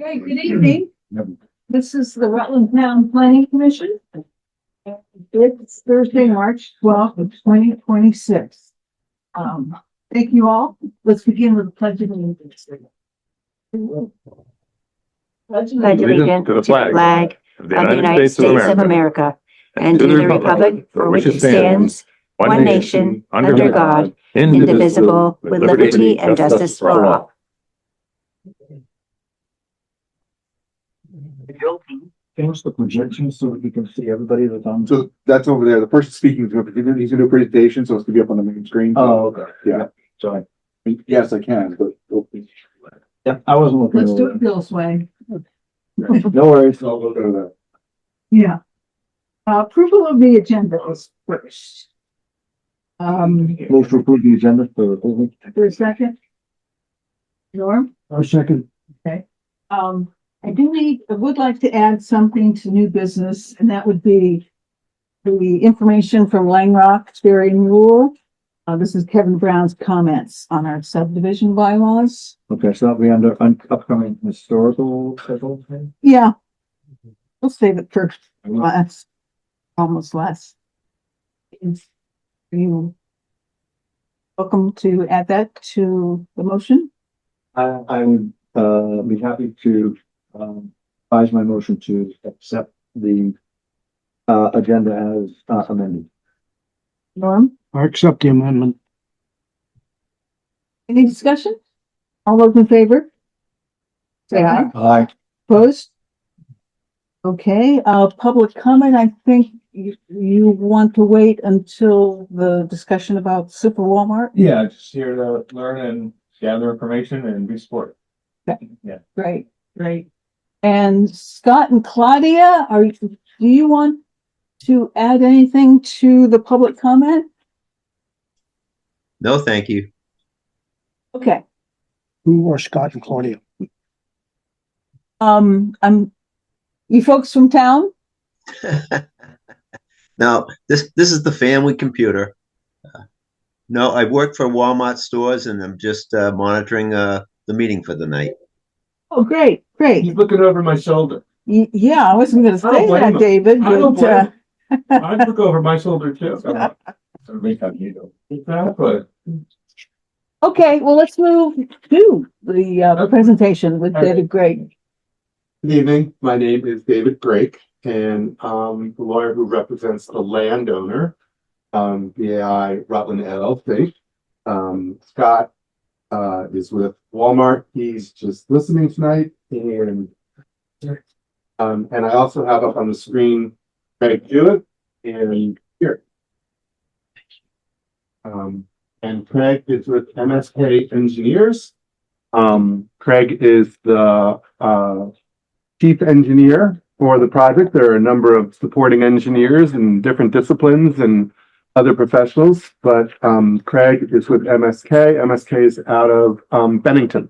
Okay, good evening. This is the Rutland Town Planning Commission. It's Thursday, March 12th of 2026. Thank you all. Let's begin with the pledge of allegiance. Pledge allegiance to the flag of the United States of America and to the republic for which it stands, one nation, under God, indivisible, with liberty and justice for all. Change the projection so that we can see everybody that's on. So that's over there. The person speaking is he's gonna do a presentation, so it's gonna be up on the main screen. Oh, okay. Yeah. Sorry. Yes, I can, but. Yeah, I wasn't looking. Let's do it Bill's way. No worries. I'll look at that. Yeah. Approval of the agenda is first. Move to approve the agenda for approval. For a second. Norm? Our second. Okay. I would like to add something to new business, and that would be the information from Langrock, Berry and Rule. This is Kevin Brown's comments on our subdivision bylaws. Okay, so that'll be under upcoming historical schedule. Yeah. We'll save it for last, almost last. You welcome to add that to the motion. I would be happy to advise my motion to accept the agenda as amended. Norm, I accept the amendment. any discussion? All those in favor? Say aye. Aye. Opposed? Okay, public comment, I think you want to wait until the discussion about Super Walmart? Yeah, just here to learn and gather information and be supportive. Yeah. Great, great. And Scott and Claudia, do you want to add anything to the public comment? No, thank you. Okay. Who are Scott and Claudia? You folks from town? No, this is the family computer. No, I work for Walmart stores and I'm just monitoring the meeting for the night. Oh, great, great. He's looking over my shoulder. Yeah, I wasn't gonna I don't say blame that, him. David, I don't but, blame I look over my shoulder too. So make up you. Exactly. okay, well, let's move to the presentation with All right. David Grayck. Good evening. My name is David Grayck, and I'm the lawyer who represents the landowner, BAI Rutland LLC. Scott is with Walmart. He's just listening tonight, and I also have up on the screen Grayck Jewett and here. And Craig is with MSK Engineers. Craig is the chief engineer for the project. There are a number of supporting engineers in different disciplines and other professionals, but Craig is with MSK. MSK is out of Bennington.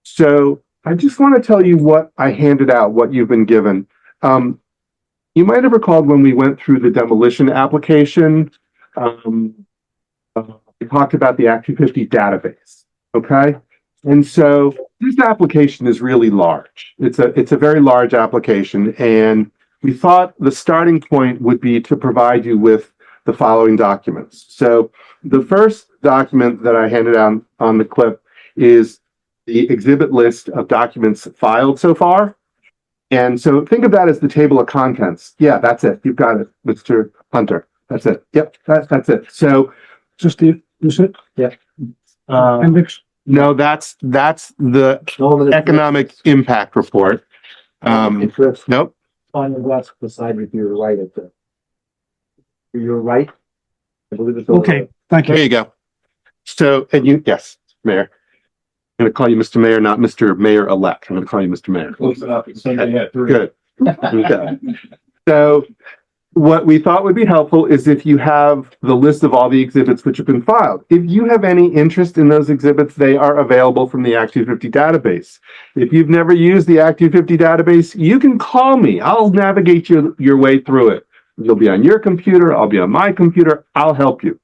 So I just want to tell you what I handed out, what you've been given. You might have recalled when we went through the demolition application, we talked about the Act 250 database, okay? And so this application is really large. It's a very large application, and we thought the starting point would be to provide you with the following documents. So the first document that I handed out on the clip is the exhibit list of documents filed so far. And so think of that as the table of contents. Yeah, that's it. You've got it, Mr. Hunter. That's it. Yep, that's it. So Just the, is it? Yeah. Appendix? no, that's the economic impact report. Nope. On the left beside me, you're right at the. You're right. I believe it's. Okay, thank There you. you go. So, and yes, Mayor. I'm going to call you Mr. Mayor, not Mr. Mayor-elect. I'm going to call you Mr. Mayor. Close enough. Somebody had three. Good. Okay. So what we thought would be helpful is if you have the list of all the exhibits which have been filed. If you have any interest in those exhibits, they are available from the Act 250 database. If you've never used the Act 250 database, you can call me. I'll navigate your way through it. You'll be on your computer. I'll be on my computer. I'll help you.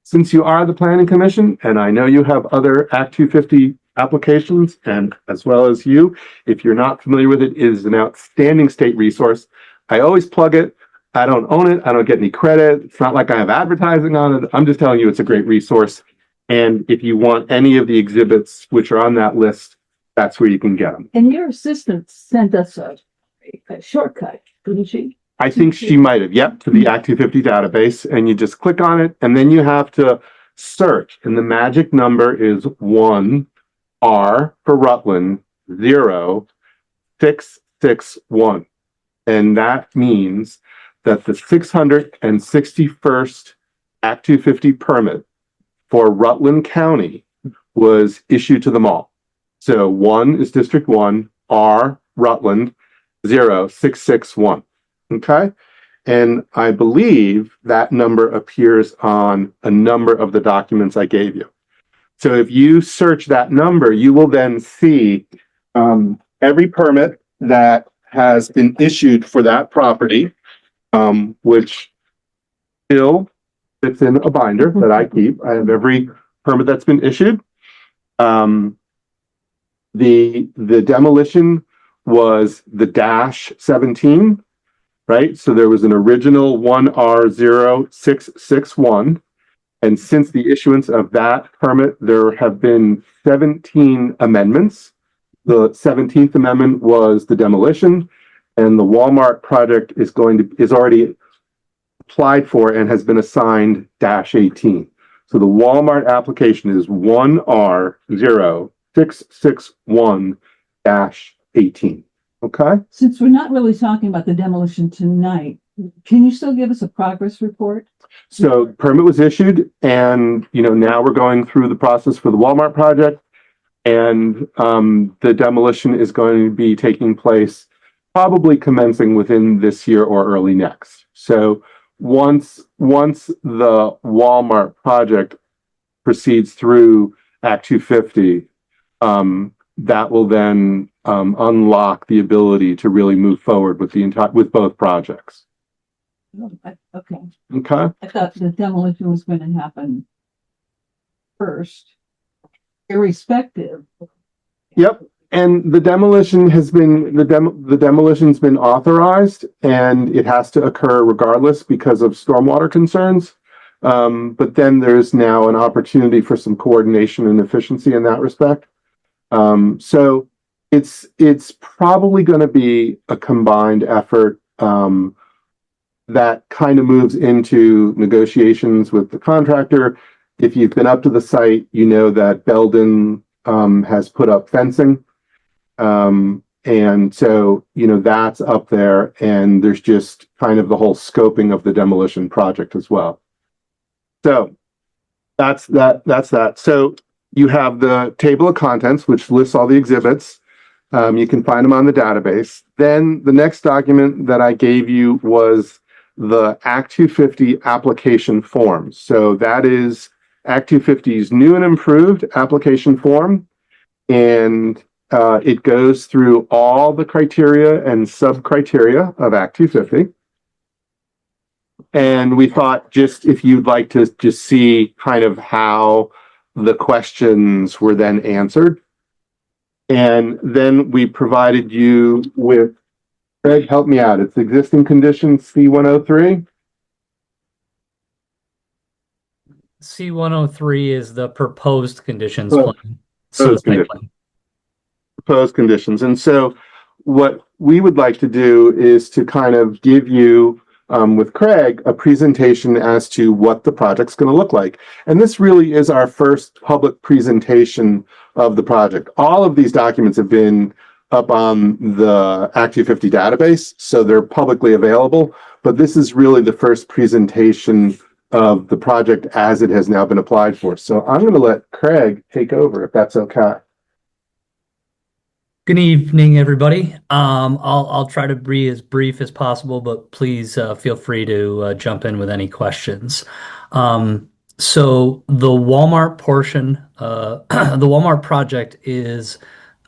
Since you are the Planning Commission, and I know you have other Act 250 applications, and as well as you, if you're not familiar with it, it is an outstanding state resource. I always plug it. I don't own it. I don't get any credit. It's not like I have advertising on it. I'm just telling you it's a great resource. And if you want any of the exhibits which are on that list, that's where you can get them. And your assistant sent us a shortcut, didn't she? I think she might have, yep, to the Act 250 database, and you just click on it, and then you have to search, and the magic number is 1R for Rutland, 0661. And that means that the 661st Act 250 permit for Rutland County was issued to them all. So 1 is District 1, R, Rutland, 0661. Okay? And I believe that number appears on a number of the documents I gave you. So if you search that number, you will then see every permit that has been issued for that property, which still fits in a binder that I keep. I have every permit that's been issued. The demolition was the -17, right? So there was an original 1R0661. And since the issuance of that permit, there have been 17 amendments. The 17th amendment was the demolition, and the Walmart project is already applied for and has been assigned -18. So the Walmart application is 1R0661-18. Okay? Since we're not really talking about the demolition tonight, can you still give us a progress report? So permit was issued, and now we're going through the process for the Walmart project, and the demolition is going to be taking place probably commencing within this year or early next. So once the Walmart project proceeds through Act 250, that will then unlock the ability to really move forward with both projects. Okay. Okay. I thought the demolition was going to happen first, irrespective. Yep. And the demolition has been, the demolition's been authorized, and it has to occur regardless because of stormwater concerns. But then there's now an opportunity for some coordination and efficiency in that respect. So it's probably going to be a combined effort that kind of moves into negotiations with the contractor. If you've been up to the site, you know that Belden has put up fencing. And so, that's up there, and there's just kind of the whole scoping of the demolition project as well. So that's that. So you have the table of contents, which lists all the exhibits. You can find them on the database. Then the next document that I gave you was the Act 250 application form. So that is Act 250's new and improved application form. And it goes through all the criteria and sub-criteria of Act 250. And we thought, just if you'd like to just see kind of how the questions were then answered. And then we provided you with, Greg, help me out. It's existing conditions C103. C103 is the proposed conditions Oh, plan. So proposed site conditions. plan. Proposed conditions. And so what we would like to do is to kind of give you, with Craig, a presentation as to what the project's going to look like. And this really is our first public presentation of the project. All of these documents have been up on the Act 250 database, so they're publicly available, but this is really the first presentation of the project as it has now been applied for. So I'm going to let Craig take over, if that's okay. Good evening, everybody. I'll try to be as brief as possible, but please feel free to jump in with any questions. So the Walmart portion, the Walmart project is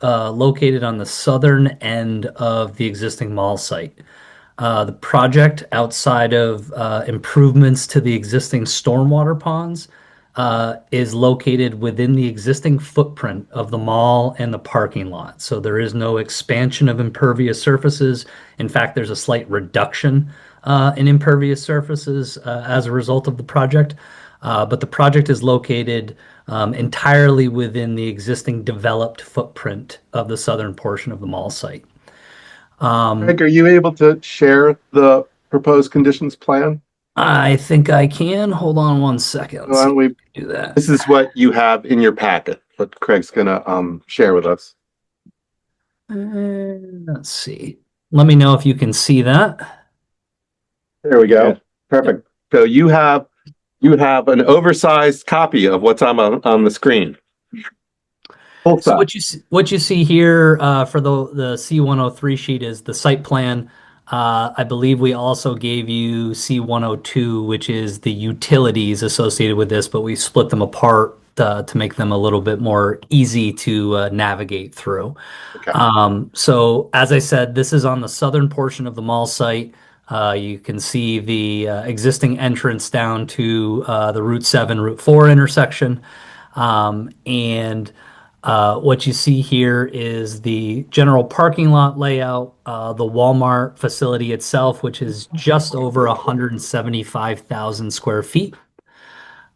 located on the southern end of the existing mall site. The project, outside of improvements to the existing stormwater ponds, is located within the existing footprint of the mall and the parking lot. So there is no expansion of impervious surfaces. In fact, there's a slight reduction in impervious surfaces as a result of the project. But the project is located entirely within the existing developed footprint of the southern portion of the mall site. Greg, are you able to share the proposed conditions plan? I think I can. Hold on one second. Why don't we Do that. This is what you have in your packet, what Craig's gonna share with us. Let's see. Let me know if you can see that. There we go. Perfect. So you have an oversized copy of what's on the screen. Full So size. what you see here for the C103 sheet is the site plan. I believe we also gave you C102, which is the utilities associated with this, but we split them apart to make them a little bit more easy to navigate through. Okay. So as I said, this is on the southern portion of the mall site. You can see the existing entrance down to the Route 7, Route 4 intersection. And what you see here is the general parking lot layout, the Walmart facility itself, which is just over 175,000 square feet.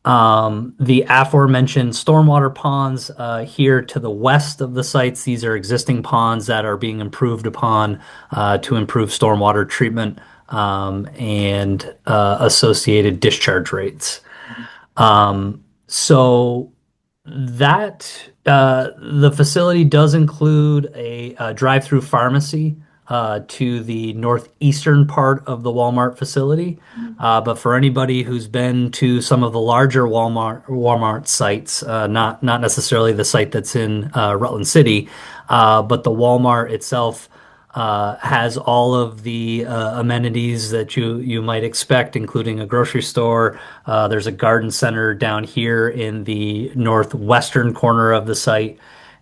The aforementioned stormwater ponds here to the west of the sites, these are existing ponds that are being improved upon to improve stormwater treatment and associated discharge rates. So that the facility does include a drive-through pharmacy to the northeastern part of the Walmart facility. But for anybody who's been to some of the larger Walmart sites, not necessarily the site that's in Rutland City, but the Walmart itself has all of the amenities that you might expect, including a grocery store. There's a garden center down here in the northwestern corner of the site.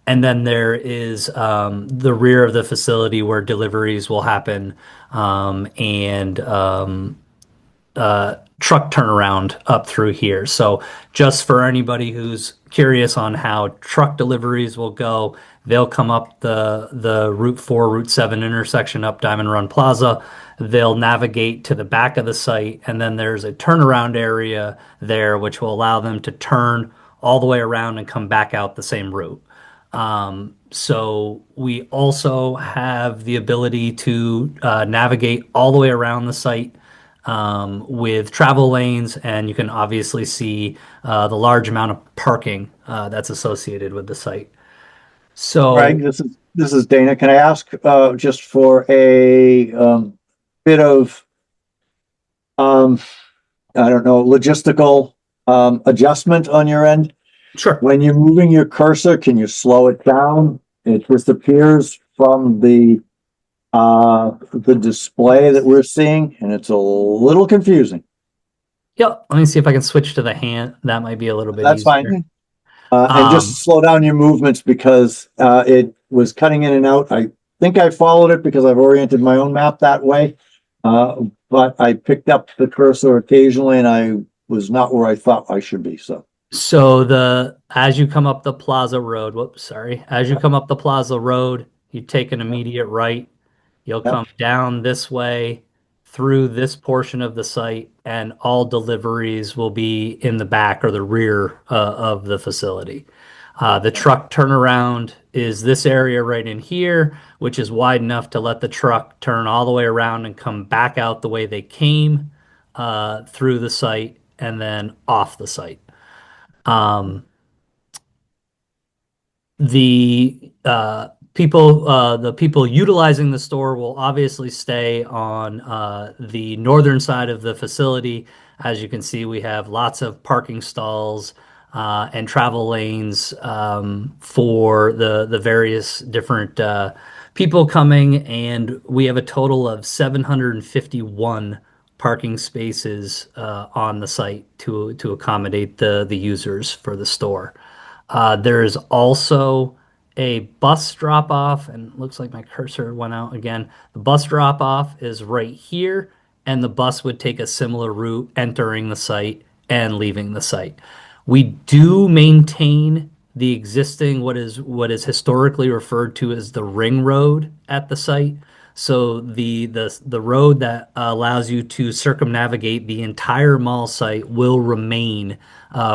And then there is the rear of the facility where deliveries will happen and truck turnaround up through here. So just for anybody who's curious on how truck deliveries will go, they'll come up the Route 4, Route 7 intersection up Diamond Run Plaza. They'll navigate to the back of the site, and then there's a turnaround area there which will allow them to turn all the way around and come back out the same route. So we also have the ability to navigate all the way around the site with travel lanes, and you can obviously see the large amount of parking that's associated with the site. So, Greg, this is Dana. Can I ask just for a bit of I don't know, logistical adjustment on your end? sure. When you're moving your cursor, can you slow it down? It disappears from the display that we're seeing, and it's a little confusing. Yep. Let me see if I can switch to the hand. That might be a little bit That's easier. fine. And just slow down your movements because it was cutting in and out. I think I followed it because I've oriented my own map that way. But I picked up the cursor occasionally and I was not where I thought I should be. So As you come up the Plaza Road, as you come up the Plaza Road, you take an immediate right. You'll come down this way through this portion of the site, and all deliveries will be in the back or the rear of the facility. The truck turnaround is this area right in here, which is wide enough to let the truck turn all the way around and come back out the way they came through the site and then off the site. The people utilizing the store will obviously stay on the northern side of the facility. As you can see, we have lots of parking stalls and travel lanes for the various different people coming, and we have a total of 751 parking spaces on the site to accommodate the users for the store. There's also a bus drop off, and it looks like my cursor went out again. The bus drop off is right here, and the bus would take a similar route entering the site and leaving the site. We do maintain the existing what is historically referred to as the ring road at the site. So the road that allows you to circumnavigate the entire mall site will remain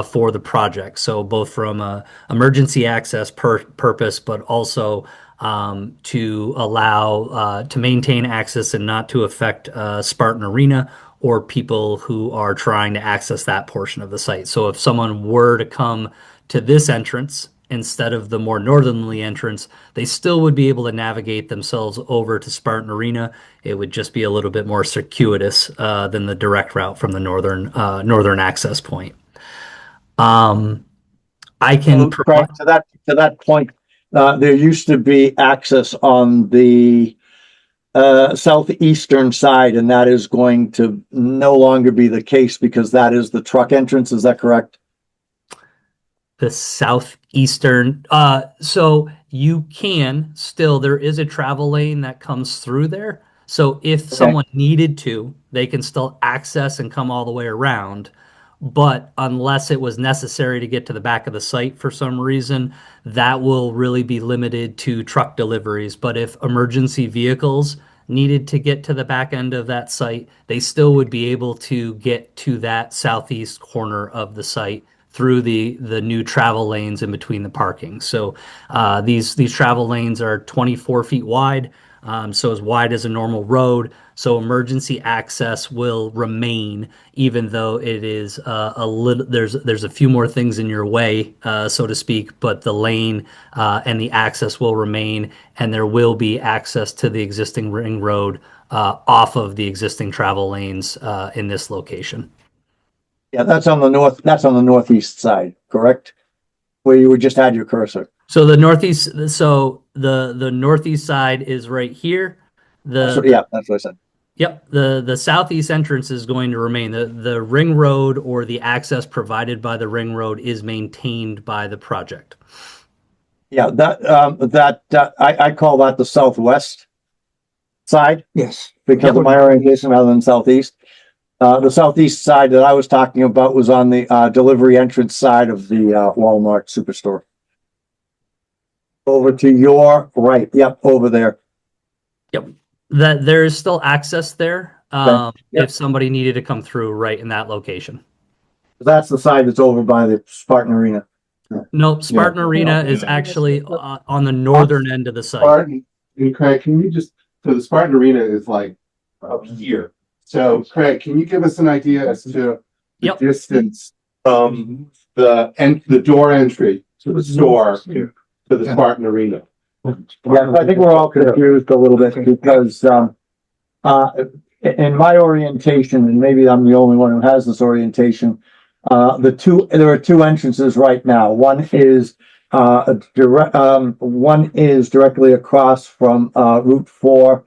for the project. So both from a emergency access purpose, but also to allow to maintain access and not to affect Spartan Arena or people who are trying to access that portion of the site. So if someone were to come to this entrance instead of the more northerly entrance, they still would be able to navigate themselves over to Spartan Arena. It would just be a little bit more circuitous than the direct route from the northern access point. I can Craig, to that point, there used to be access on the southeastern side, and that is going to no longer be the case because that is the truck entrance. Is that correct? the southeastern. So you can still, there is a travel lane that comes through there. So if someone needed to, they can still access and come all the way around. But unless it was necessary to get to the back of the site for some reason, that will really be limited to truck deliveries. But if emergency vehicles needed to get to the back end of that site, they still would be able to get to that southeast corner of the site through the new travel lanes in between the parking. So these travel lanes are 24 feet wide, so as wide as a normal road. So emergency access will remain, even though it is a little. There's a few more things in your way, so to speak, but the lane and the access will remain, and there will be access to the existing ring road off of the existing travel lanes in this location. Yeah, that's on the north. That's on the northeast side, correct? Where you would just add your cursor. So the northeast. So the northeast side is right here. That's what I said. Yep, the southeast entrance is going to remain. The ring road or the access provided by the ring road is maintained by the project. Yeah, I call that the southwest side Yes. because of my orientation rather than southeast. The southeast side that I was talking about was on the delivery entrance side of the Walmart superstore. Over to your right. Yep, over there. Yep, that there is still access there Yep. if somebody needed to come through right in that location. That's the side that's over by the Spartan Arena. Nope, Spartan Arena is actually on the northern end of the site. Spartan, and Craig, can you just, so the Spartan Arena is like up here. So Craig, can you give us an idea as to the distance from the door entry to the store to the Spartan Arena? Yeah, I think we're all confused a little bit because in my orientation, and maybe I'm the only one who has this orientation, there are two entrances right now. One is directly across from Route 4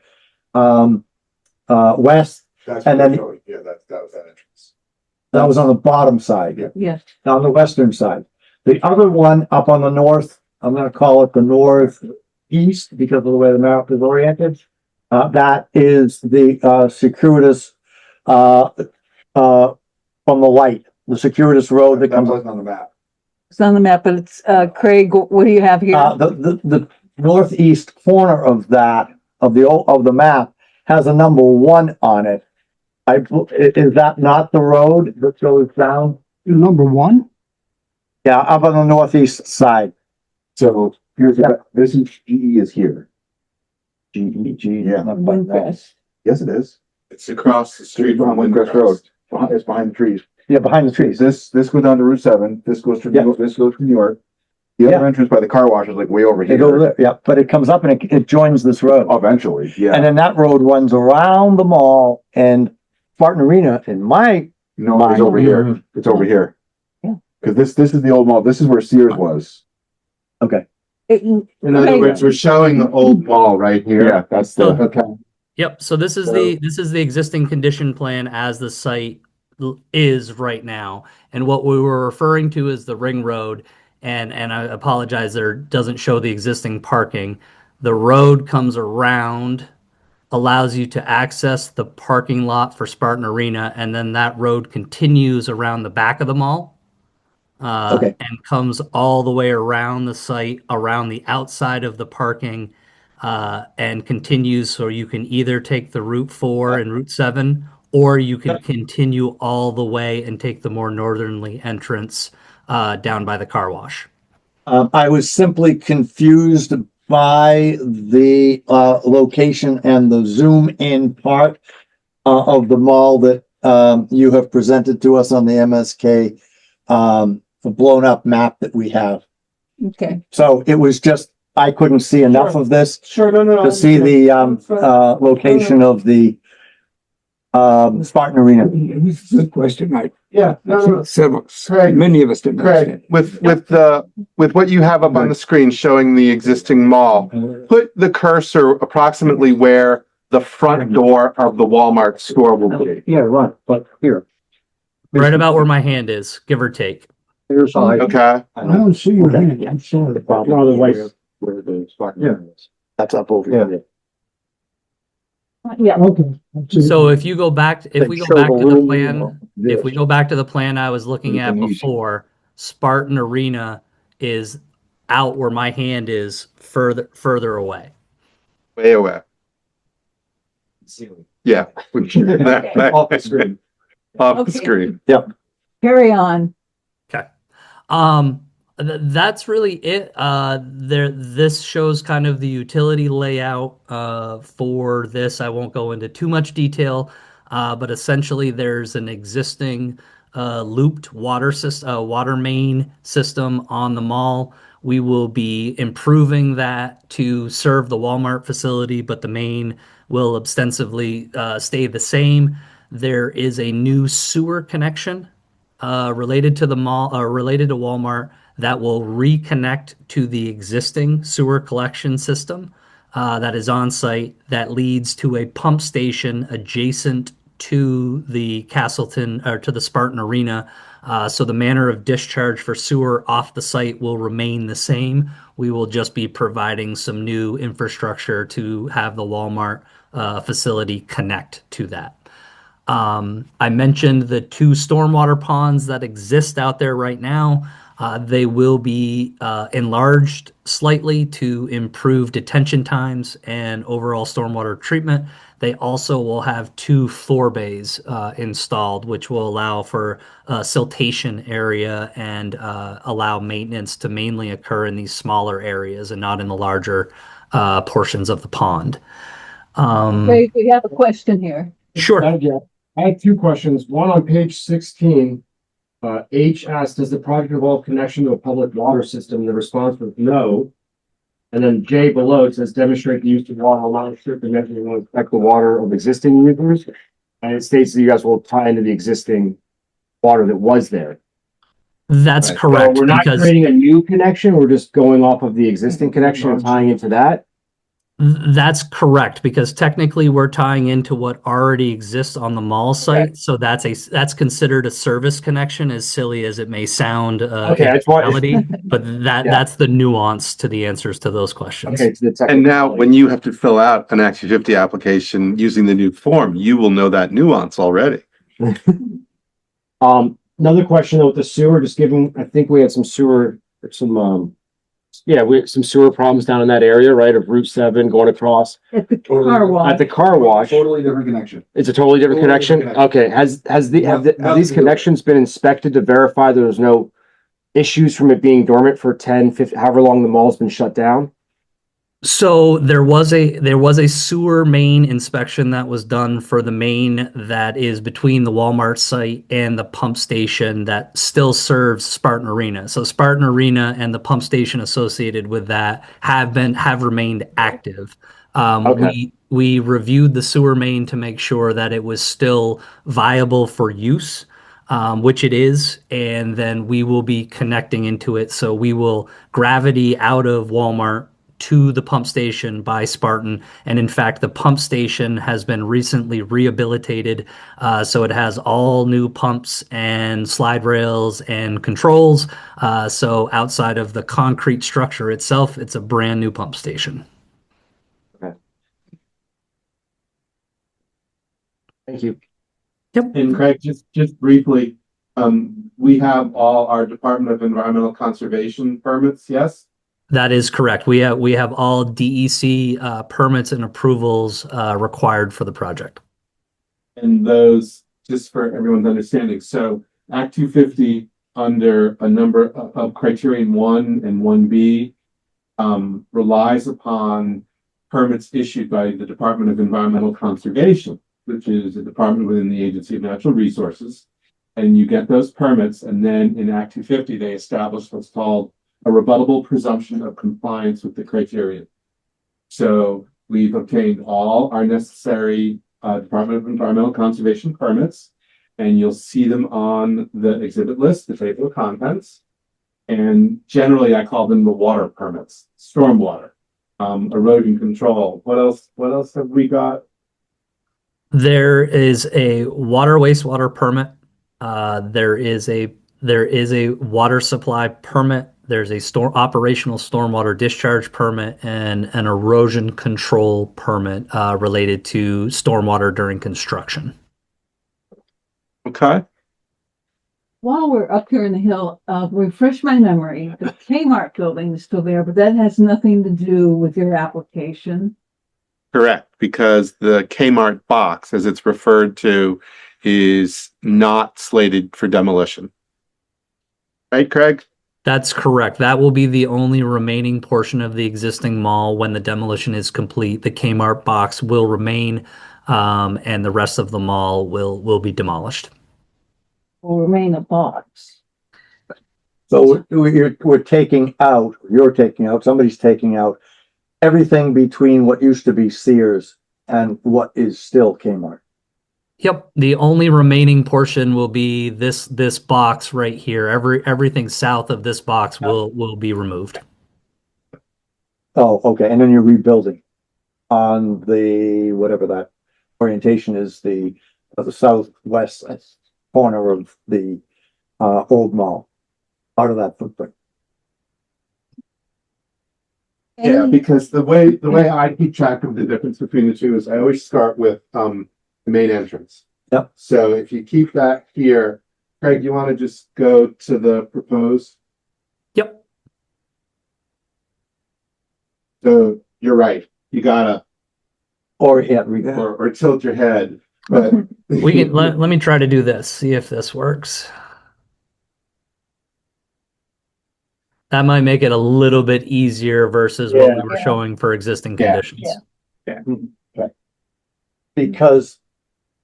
west. And then that was that entrance. that was on the bottom side. Yes. On the western side. The other one up on the north, I'm going to call it the northeast because of the way the map is oriented. That is the circuitous from the light, the circuitous road that comes on the map. It's on the map, but it's, Craig, what do you have here? the northeast corner of that of the map has a number 1 on it. Is that not the road that goes down? Number one? Yeah, up on the northeast side. So here's this is GE is here. GEG. Yeah. Windcrest. Yes, it is. It's across the street from Windcrest Road. It's behind the trees. Yeah, behind the trees. This goes down to Route 7. This goes to this goes to New York. The other entrance by the car wash is like way over It here. over there, yeah, but it comes up and it joins this road. Eventually, yeah. And then that road runs around the mall and Spartan Arena in my. No, it's over here. It's over here. Yeah. Because this is the old mall. This is where Sears was. Okay. In other words, we're showing the old mall right here. Yeah, that's the. Okay. Yep. So this is the existing condition plan as the site is right now, and what we were referring to is the ring road. And I apologize, there doesn't show the existing parking. The road comes around, allows you to access the parking lot for Spartan Arena, and then that road continues around the back of the mall. Okay. and comes all the way around the site, around the outside of the parking, and continues. So you can either take the Route 4 and Route 7, or you can continue all the way and take the more northerly entrance down by the car wash. I was simply confused by the location and the zoom in part of the mall that you have presented to us on the MSK blown up map that we have. Okay. So it was just, I couldn't see enough of this Sure, no. to see the location of the Spartan Arena. It's a good question, Mike. Yeah, no. Several, Craig. many of us didn't understand. Craig, with what you have up on the screen showing the existing mall, put the cursor approximately where the front door of the Walmart store will be. Yeah, right, but here. Right about where my hand is, give or take. Here's Okay, I don't see your hand, I'm sorry. No, the white- Where the Spartan Yeah. is. That's up over here. Yeah. Okay. So if you go back, if we go Show back the to the room plan, of if we this. go back to the plan I was looking at Anything easy. before, Spartan Arena is out where my hand is, further away. way away. Yeah. Off the screen. Off the Okay. screen. Carry on. Okay. That's really it. This shows kind of the utility layout for this. I won't go into too much detail, but essentially there's an existing looped water main system on the mall. We will be improving that to serve the Walmart facility, but the main will ostensibly stay the same. There is a new sewer connection related to the mall, related to Walmart, that will reconnect to the existing sewer collection system that is on site, that leads to a pump station adjacent to the Castleton or to the Spartan Arena. So the manner of discharge for sewer off the site will remain the same. We will just be providing some new infrastructure to have the Walmart facility connect to that. I mentioned the 2 stormwater ponds that exist out there right now. They will be enlarged slightly to improve detention times and overall stormwater treatment. They also will have 2 forebays installed, which will allow for a siltation area and allow maintenance to mainly occur in these smaller areas and not in the larger portions of the pond. Craig, we have a question here. Sure. I had 2 questions. One on page 16. H asked, does the project involve connection to a public water system? The response was no. And then J below it says demonstrate the use of water along strip and measure will affect the water of existing users. And it states that you guys will tie into the existing water that was there. That's Right. correct. So we're not because creating a new connection. We're just going off of the existing connection and tying into that. That's correct, because technically we're tying into what already exists on the mall site. Okay. So that's considered a service connection, as silly as it may sound Okay, in that's why- reality. But Yeah. that's the nuance to the answers to those questions. Okay, to the technical. And now when you have to fill out an Act 250 application using the new form, you will know that nuance already. Another question though with the sewer, just given, I think we had some sewer, we had some sewer problems down in that area, right, of Route 7 going across At the car wash. at the car wash. Totally different connection. It's a totally different Totally connection? different Okay, have these Nothing to do. connections been inspected to verify there's no issues from it being dormant for 10, 15, however long the mall's been shut down? So there was a sewer main inspection that was done for the main that is between the Walmart site and the pump station that still serves Spartan Arena. So Spartan Arena and the pump station associated with that have remained active. Okay. We reviewed the sewer main to make sure that it was still viable for use, which it is, and then we will be connecting into it. So we will gravity out of Walmart to the pump station by Spartan. And in fact, the pump station has been recently rehabilitated. So it has all new pumps and slide rails and controls. So outside of the concrete structure itself, it's a brand new pump station. Thank you. Yep. And Craig, just briefly, We have all our Department of Environmental Conservation permits, yes? That is correct. We have all DEC permits and approvals required for the project. And those, just for everyone's understanding, so Act 250 under a number of criterion 1 and 1B relies upon permits issued by the Department of Environmental Conservation, which is a department within the Agency of Natural Resources. And you get those permits, and then in Act 250, they establish what's called a rebuttable presumption of compliance with the criterion. So we've obtained all our necessary Department of Environmental Conservation permits, and you'll see them on the exhibit list, the table of contents. And generally, I call them the water permits, stormwater, erosion control. What else have we got? There is a water wastewater permit. There is a water supply permit. There's a operational stormwater discharge permit and an erosion control permit related to stormwater during construction. Okay. While we're up here in the hill, refresh my memory, the Kmart building is still there, but that has nothing to do with your application. Correct, because the Kmart box, as it's referred to, is not slated for demolition. Right, Craig? That's correct. That will be the only remaining portion of the existing mall when the demolition is complete. The Kmart box will remain, and the rest of the mall will be demolished. Will remain a box. So we're taking out, you're taking out, somebody's taking out everything between what used to be Sears and what is still Kmart. Yep, the only remaining portion will be this box right here. Everything south of this box will be removed. Oh, okay, and then you're rebuilding on the, whatever that orientation is, the southwest corner of the old mall, part of that footprint. Yeah, because the way I keep track of the difference between the two is I always start with the main entrance. Yep. So if you keep that here, Craig, you want to just go to the proposed? Yep. So you're right. You gotta Or yeah, or tilt your head. But We can let me try to do this. See if this works. That might make it a little bit easier versus what we were showing for existing conditions. because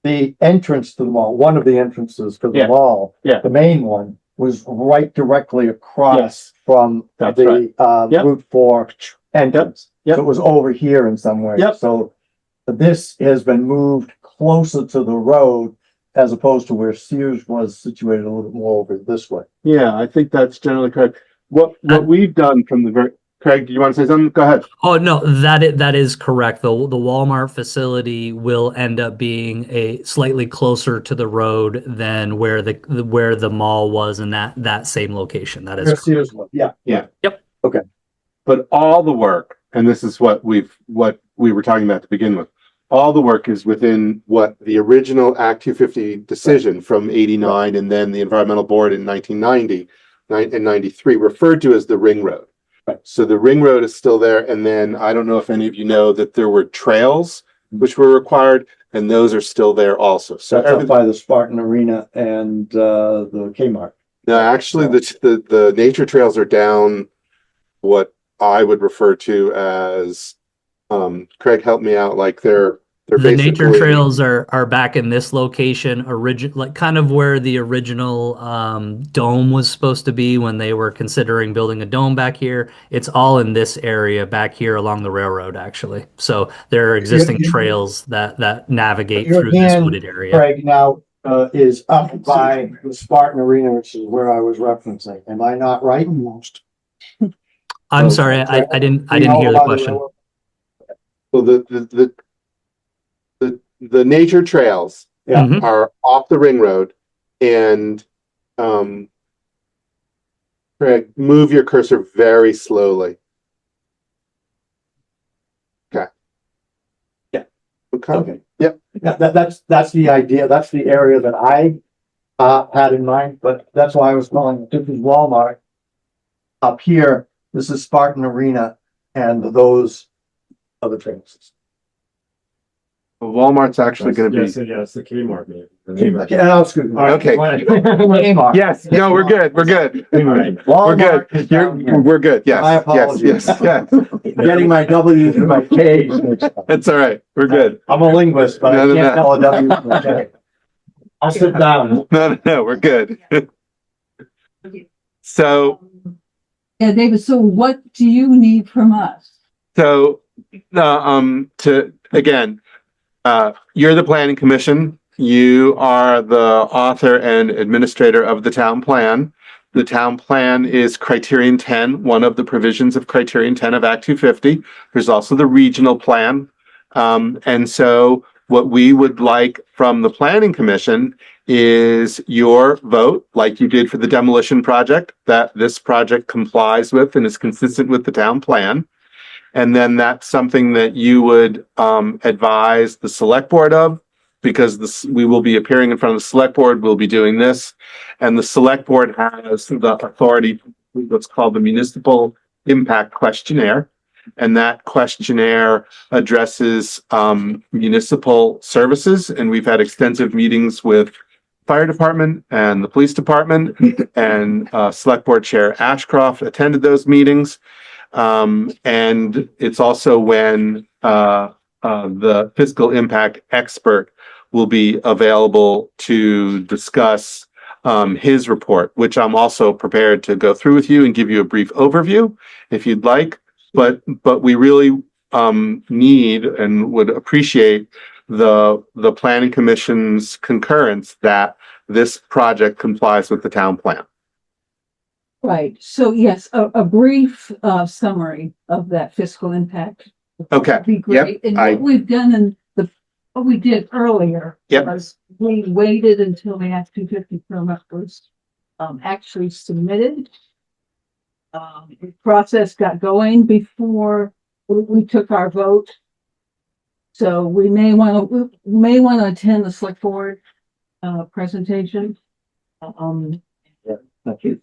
the entrance to the mall, one of the entrances to the Yeah. mall, Yeah. the main one, was right directly across from That's the right. Yep. Route 4 entrance. Yep. So it was over here in some way. Yep. So this has been moved closer to the road as opposed to where Sears was situated a little more over this way. yeah, I think that's generally correct. What we've done from the very Craig, do you want to say something? Go ahead. Oh no, that is correct. The Walmart facility will end up being a slightly closer to the road than where the mall was in that same location. That is Where correct. Sears was, yeah. Yep. Okay. But all the work, and this is what we were talking about to begin with, all the work is within what the original Act 250 decision from 89 and then the Environmental Board in 1990 and 93 referred to as the Ring Road. Right. So the Ring Road is still there. And then I don't know if any of you know that there were trails which were required, and those are still there also. So That's up by the Spartan Arena and the Kmart. no, actually the nature trails are down what I would refer to as Craig, help me out, like they're The nature basically trails are back in this location, like kind of where the original dome was supposed to be when they were considering building a dome back here. It's all in this area back here along the railroad, actually. So there are existing trails that navigate Your through this hand, wooded area. Craig, now is up by the Spartan Arena, which is where I was referencing. Am I not right? Almost. I'm sorry, I didn't hear the question. so the nature trails Yeah. Mhm. are off the Ring Road, and Craig, move your cursor very slowly. Okay. Yeah. Okay. Okay. Yep. Yeah, that's the idea. That's the area that I had in mind, but that's why I was calling it. This is Walmart. Up here, this is Spartan Arena and those other things. Walmart's actually gonna be. Yes, it's the Kmart maybe. Okay, no, excuse me. Okay. Kmart. Yes, no, we're good, we're good. We're Walmart is good. You're, down here. we're good, yes. My Yes, apologies. yes, yes. Getting my W's and my K's mixed up. It's all right, we're good. I'm a linguist, but I No, no, can't no. tell a W from a K. I'll sit down. No, we're good. So, Yeah, David, so what do you need from us? so, again, you're the planning commission. You are the author and administrator of the town plan. The town plan is criterion 10, one of the provisions of criterion 10 of Act 250. There's also the regional plan. And so what we would like from the planning commission is your vote, like you did for the demolition project, that this project complies with and is consistent with the town plan. And then that's something that you would advise the select board of, because we will be appearing in front of the select board, we'll be doing this. And the select board has the authority, what's called the municipal impact questionnaire. And that questionnaire addresses municipal services. And we've had extensive meetings with fire department and the police department, and select board chair Ashcroft attended those meetings. And it's also when the fiscal impact expert will be available to discuss his report, which I'm also prepared to go through with you and give you a brief overview if you'd like. But we really need and would appreciate the planning commission's concurrence that this project complies with the town plan. Right, so yes, a brief summary of that fiscal impact. Okay. Would be great, and I- what we've done in what we did earlier. Yep. Was we waited until the Act 250 permit was actually submitted. The process got going before we took our vote. So we may want to attend the select board presentation. Thank you.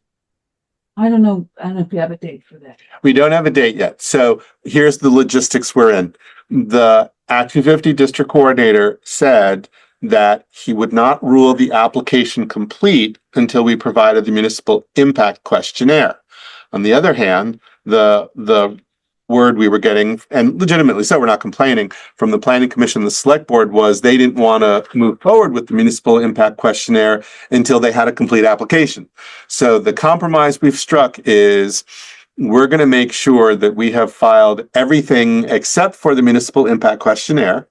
I don't know if you have a date for that. We don't have a date yet. So here's the logistics we're in. The Act 250 district coordinator said that he would not rule the application complete until we provided the municipal impact questionnaire. On the other hand, the word we were getting, and legitimately so, we're not complaining, from the planning commission, the select board, was they didn't want to move forward with the municipal impact questionnaire until they had a complete application. So the compromise we've struck is we're going to make sure that we have filed everything except for the municipal impact questionnaire,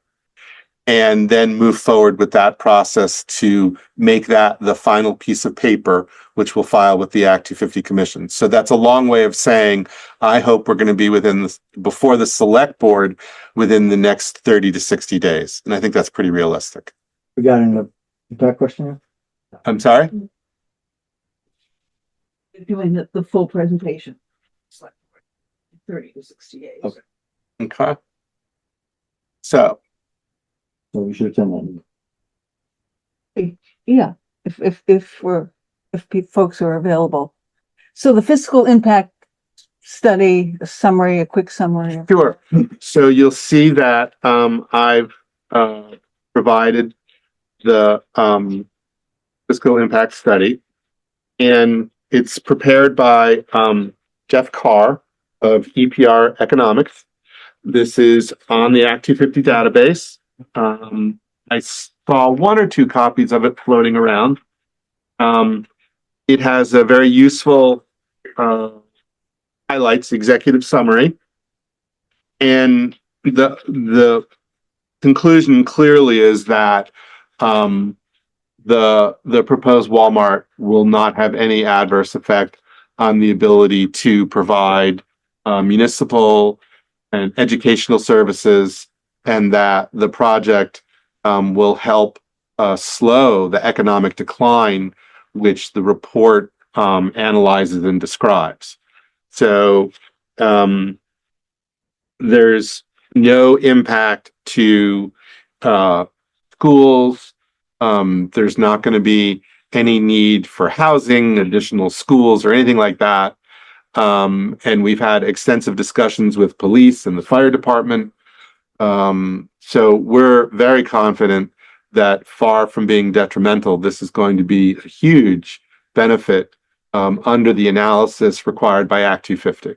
and then move forward with that process to make that the final piece of paper, which we'll file with the Act 250 Commission. So that's a long way of saying, I hope we're going to be before the select board within the next 30 to 60 days. And I think that's pretty realistic. We got in the impact question? I'm sorry? Doing the full presentation. Select board, 30 to 60 days. Okay. Okay. So, So we should attend that. Yeah, if folks are available. So the fiscal impact study, a quick summary. sure. So you'll see that I've provided the fiscal impact study, and it's prepared by Jeff Carr of EPR Economics. This is on the Act 250 database. I saw one or two copies of it floating around. It has a very useful highlights, executive summary, and the conclusion clearly is that the proposed Walmart will not have any adverse effect on the ability to provide municipal and educational services, and that the project will help slow the economic decline which the report analyzes and describes. So there's no impact to schools. There's not going to be any need for housing, additional schools, or anything like that. And we've had extensive discussions with police and the fire department. So we're very confident that far from being detrimental, this is going to be a huge benefit under the analysis required by Act 250.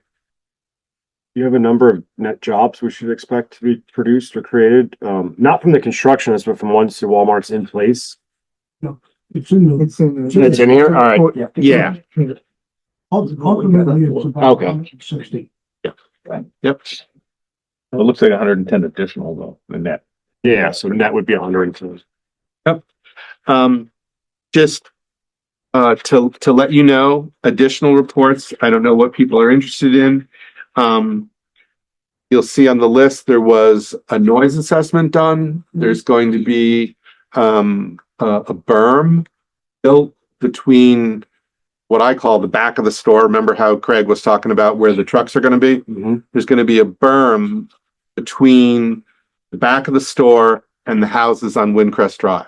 You have a number of net jobs we should expect to be produced or created, not from the constructionists, but from once the Walmart's in place. It's in the. It's in It's in here? All right. Yeah. Yeah. Ultimately, it's about Okay. 60. Yep. It looks like 110 additional though, the net. Yeah, so net would be 102. Just to let you know, additional reports. I don't know what people are interested in. You'll see on the list there was a noise assessment done. There's going to be a berm built between what I call the back of the store. Remember how Craig was talking about where the trucks are going to be? Mm-hmm. There's going to be a berm between the back of the store and the houses on Windcrest Drive.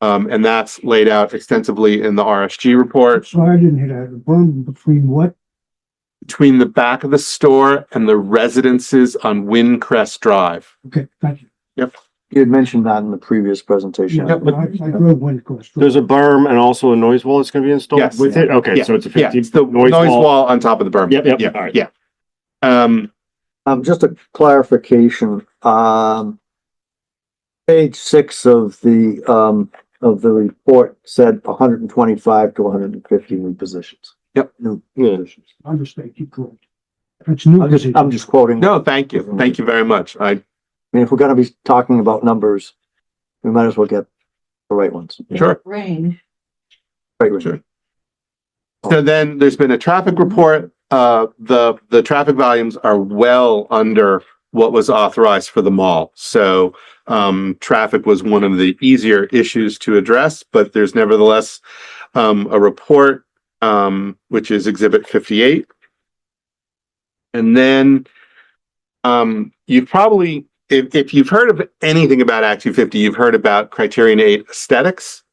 And that's laid out extensively in the RSG report. Sorry, I didn't hear that. The berm between what? Between the back of the store and the residences on Windcrest Drive. Okay, thank you. Yep. You had mentioned that in the previous presentation. Yeah, I drove Windcrest. There's a berm and also a noise wall that's gonna be installed Yes. with it? Okay, Yeah. so it's a Yeah, 50 it's the noise wall. on top of the berm. Yep, Yeah, all right. yeah. Just a clarification, page 6 of the report said 125 to 150 new positions. Yep. New Yeah. positions. Understand, keep correct. It's new. I'm just quoting. No, thank you. Thank you very much. I mean, if we're gonna be talking about numbers, we might as well get the right ones. Sure. Rain. Right, Sure. So then there's been a traffic report. The traffic volumes are well under what was authorized for the mall. So traffic was one of the easier issues to address, but there's nevertheless a report, which is Exhibit 58. And then you've probably, if you've heard of anything about Act 250, you've heard about Criterion 8 aesthetics.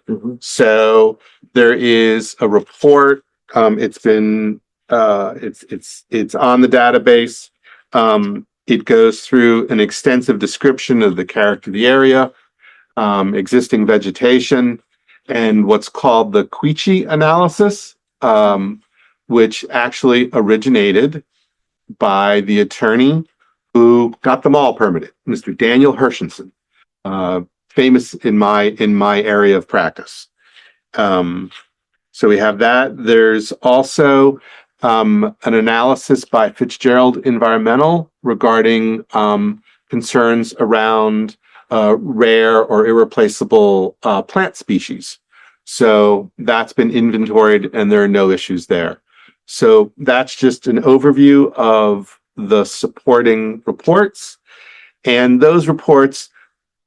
Mm-hmm. So there is a report. It's been it's on the database. It goes through an extensive description of the character of the area, existing vegetation, and what's called the Queechy analysis, which actually originated by the attorney who got them all permitted, Mr. Daniel Hershenson, famous in my area of practice. So we have that. There's also an analysis by Fitzgerald Environmental regarding concerns around rare or irreplaceable plant species. So that's been inventoried and there are no issues there. So that's just an overview of the supporting reports. And those reports,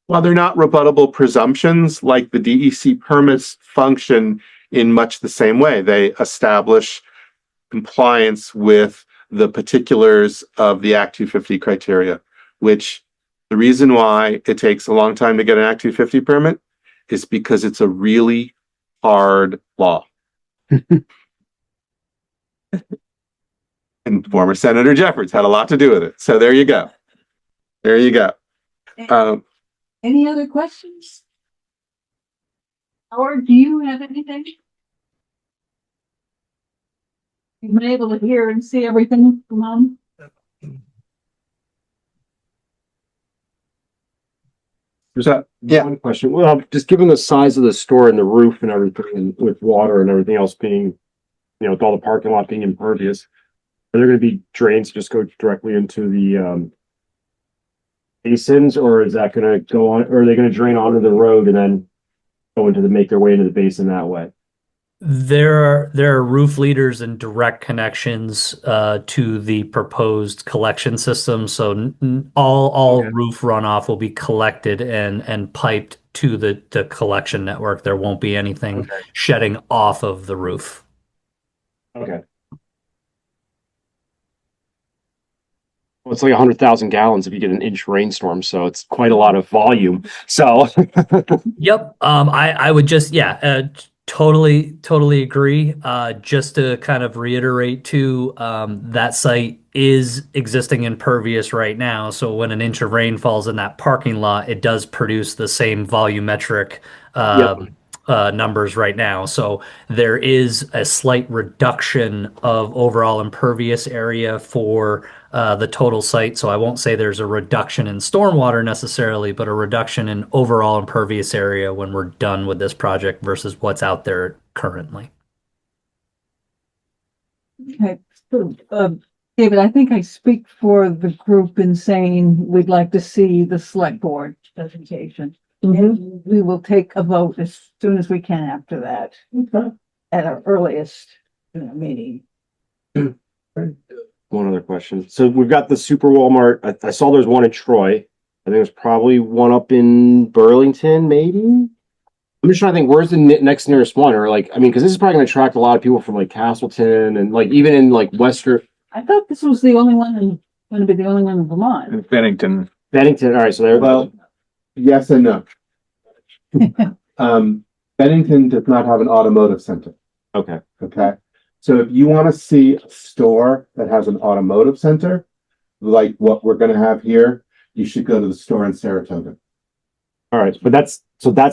while they're not rebuttable presumptions, like the DEC permits function in much the same way. They establish compliance with the particulars of the Act 250 criteria, which the reason why it takes a long time to get an Act 250 permit is because it's a really hard law. And former Senator Jeffords had a lot to do with it. So there you go. There you go. Any other questions? Howard, do you have anything? You've been able to hear and see everything from home? There's that Yeah. one question. Well, just given the size of the store and the roof and everything, and with water and everything else being, with all the parking lot being impervious, are there going to be drains that just go directly into the basins, or is that going to go on, or are they going to drain onto the road and then go make their way into the basin that way? There are roof leaders and direct connections to the proposed collection system. So all roof runoff will be collected and piped to the collection network. There won't be anything shedding off of the roof. Okay. Well, it's like 100,000 gallons if you get an inch rainstorm, so it's quite a lot of volume. So Yep. I would just Totally agree. Just to kind of reiterate too, that site is existing impervious right now. So when an inch of rain falls in that parking lot, it does produce the same volumetric numbers right now. So there is a slight reduction of overall impervious area for the total site. So I won't say there's a reduction in stormwater necessarily, but a reduction in overall impervious area when we're done with this project versus what's out there currently. Okay, so, David, I think I speak for the group in saying we'd like to see the select board presentation. And we will take a vote as soon as we can after that, at our earliest, meeting. One other question. So we've got the Super Walmart. I saw there's one in Troy. I think there's probably one up in Burlington, maybe. I'm just trying to think, where's the next nearest one? Or like, I mean, because this is probably going to attract a lot of people from like Castleton and like even in like Western I thought this was the only one going to be the only one in Vermont. In Bennington. Bennington. All right, so there. Well, yes and no. Bennington does not have an automotive center. Okay. Okay. So if you want to see a store that has an automotive center, like what we're going to have here, you should go to the store in Saratoga. All right, but that's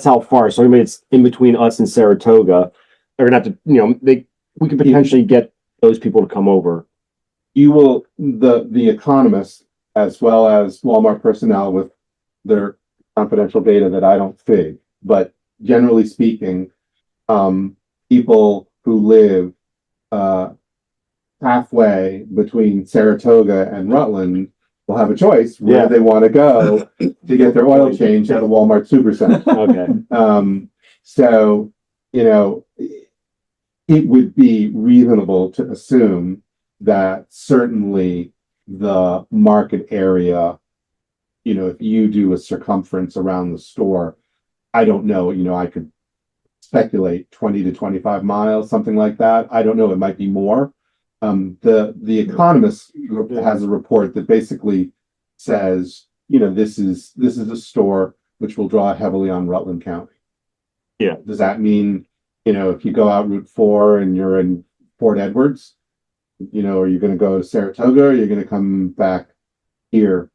how far. So anybody that's in between us and Saratoga, they're gonna have to, we could potentially get those people to come over. You will, the economists, as well as Walmart personnel with their confidential data that I don't see, but generally speaking, people who live halfway between Saratoga and Rutland will have a choice where they want to go to get their oil change at a Walmart Supercenter. Okay. So, it would be reasonable to assume that certainly the market area, if you do a circumference around the store, I don't know, I could speculate 20 to 25 miles, something like that. I don't know, it might be more. The Economist has a report that basically says, this is a store which will draw heavily on Rutland County. Yeah. Does that mean, if you go out Route 4 and you're in Port Edwards, are you going to go to Saratoga or you're going to come back here?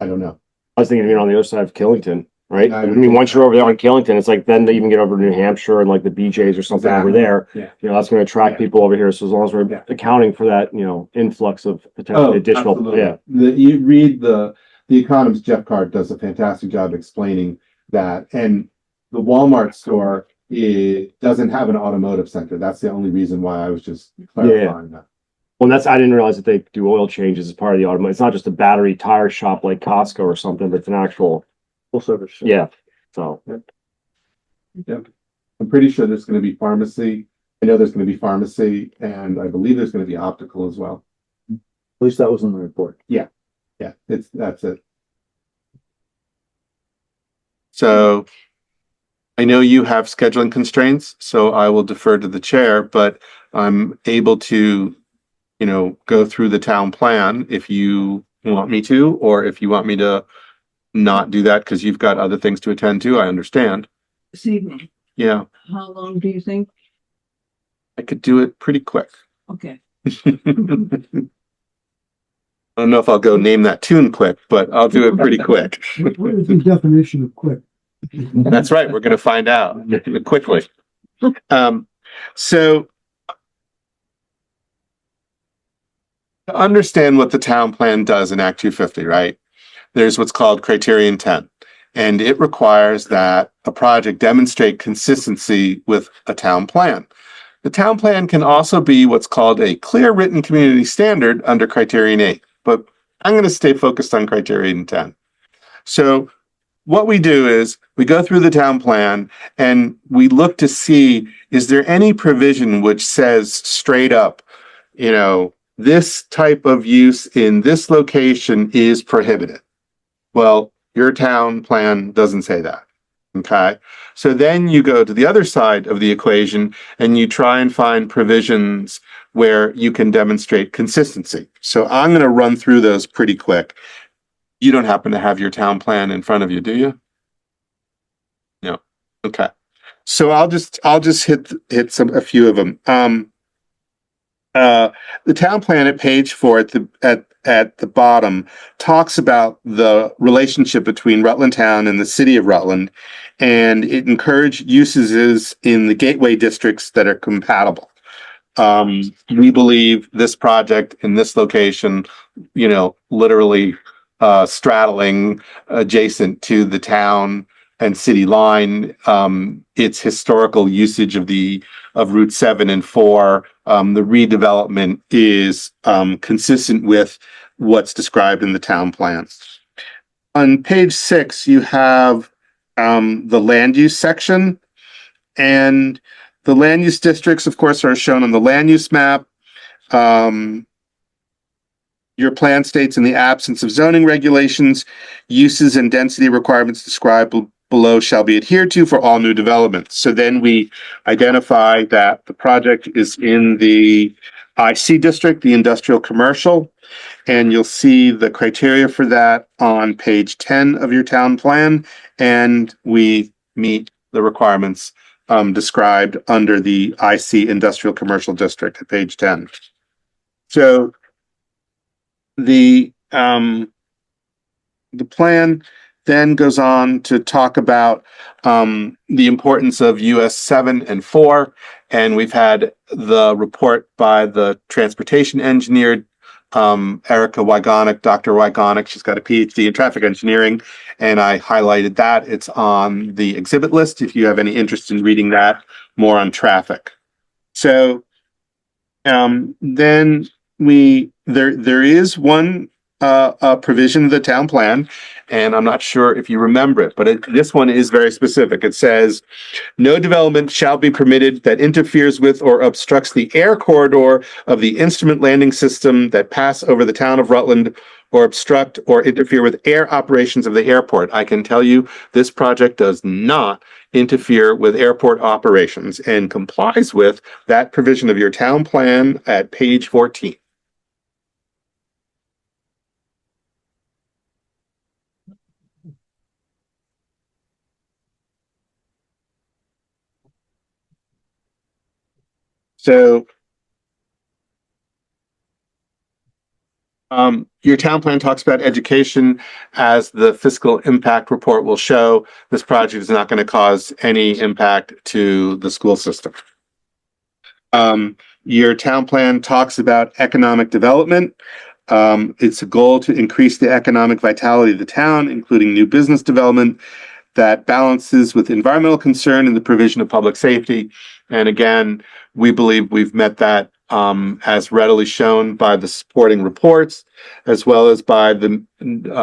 I don't know. I was thinking, on the other side of Killington, right? I I mean, once you're over there on Killington, it's like then they even get over to New Hampshire and like the BJ's or something over there. Yeah. That's going to attract people over here. So as long as we're accounting for that, influx of potential additional, absolutely. You read the Economist, Jeff Card does a fantastic job explaining that. And the Walmart store, it doesn't have an automotive center. That's the only reason why I was just clarifying that. Well, I didn't realize that they do oil changes as part of the automotive. It's not just a battery tire shop like Costco or something, but it's an actual Full service. yeah. So I'm pretty sure there's going to be pharmacy. I know there's going to be pharmacy, and I believe there's going to be optical as well. At least that was in the report. Yeah, that's it. So I know you have scheduling constraints, so I will defer to the chair, but I'm able to, go through the town plan if you want me to, or if you want me to not do that because you've got other things to attend to, I understand. This evening. Yeah, How long do you think? I could do it pretty quick. Okay. I don't know if I'll go name that tune quick, but I'll do it pretty quick. What is the definition of quick? That's right. We're going to find out quickly. So to understand what the town plan does in Act 250, right? There's what's called criterion 10, and it requires that a project demonstrate consistency with a town plan. The town plan can also be what's called a clear written community standard under criterion 8, but I'm going to stay focused on criterion 10. So what we do is we go through the town plan and we look to see, is there any provision which says straight up, this type of use in this location is prohibited? Well, your town plan doesn't say that. Okay. So then you go to the other side of the equation and you try and find provisions where you can demonstrate consistency. So I'm going to run through those pretty quick. You don't happen to have your town plan in front of you, do you? No. Okay. So I'll just hit a few of them. The town plan at page 4 at the bottom talks about the relationship between Rutland Town and the city of Rutland, and it encouraged uses in the gateway districts that are compatible. We believe this project in this location, literally straddling adjacent to the town and city line, its historical usage of Route 7 and 4, the redevelopment is consistent with what's described in the town plan. On page 6, you have the land use section, and the land use districts, of course, are shown on the land use map. Your plan states, in the absence of zoning regulations, uses and density requirements described below shall be adhered to for all new developments. So then we identify that the project is in the IC district, the industrial commercial, and you'll see the criteria for that on page 10 of your town plan, and we meet the requirements described under the IC industrial commercial district at page 10. So the plan then goes on to talk about the importance of US 7 and 4, and we've had the report by the transportation engineer, Erica Wygonic, Dr. Wygonic. She's got a PhD in traffic engineering, and I highlighted that. It's on the exhibit list if you have any interest in reading that more on traffic. So then there is one provision of the town plan, and I'm not sure if you remember it, but this one is very specific. It says, no development shall be permitted that interferes with or obstructs the air corridor of the instrument landing system that pass over the town of Rutland, or obstruct or interfere with air operations of the airport. I can tell you this project does not interfere with airport operations and complies with that provision of your town plan at page 14. So your town plan talks about education. As the fiscal impact report will show, this project is not going to cause any impact to the school system. Your town plan talks about economic development. It's a goal to increase the economic vitality of the town, including new business development that balances with environmental concern and the provision of public safety. And again, we believe we've met that as readily shown by the supporting reports, as well as by the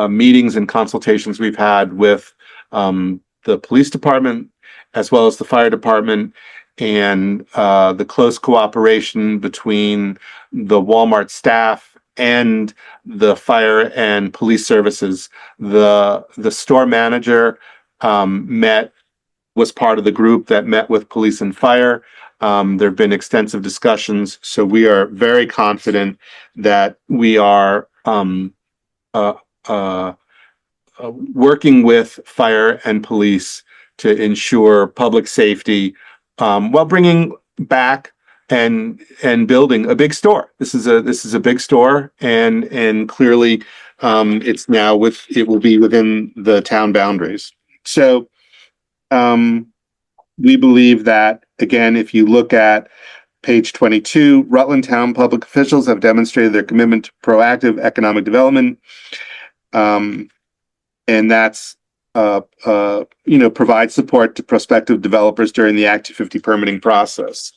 meetings and consultations we've had with the police department, as well as the fire department, and the close cooperation between the Walmart staff and the fire and police services. The store manager was part of the group that met with police and fire. There have been extensive discussions, so we are very confident that we are working with fire and police to ensure public safety while bringing back and building a big store. This is a big store, and clearly it will be within the town boundaries. So we believe that, again, if you look at page 22, Rutland Town public officials have demonstrated their commitment to proactive economic development. And that's, provide support to prospective developers during the Act 250 permitting process.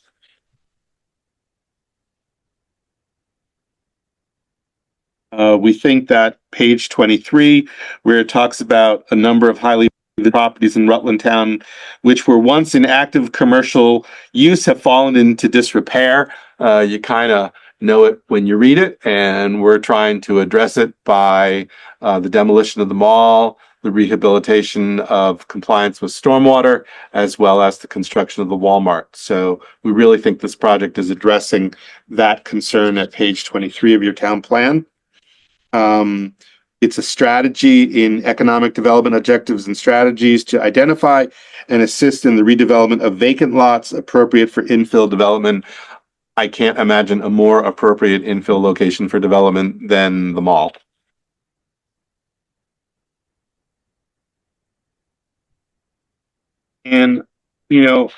We think that page 23, where it talks about a number of highly properties in Rutland Town, which were once in active commercial use, have fallen into disrepair. You kind of know it when you read it, and we're trying to address it by the demolition of the mall, the rehabilitation of compliance with stormwater, as well as the construction of the Walmart. So we really think this project is addressing that concern at page 23 of your town plan. It's a strategy in economic development objectives and strategies to identify and assist in the redevelopment of vacant lots appropriate for infill development. I can't imagine a more appropriate infill location for development than the mall. And, you know,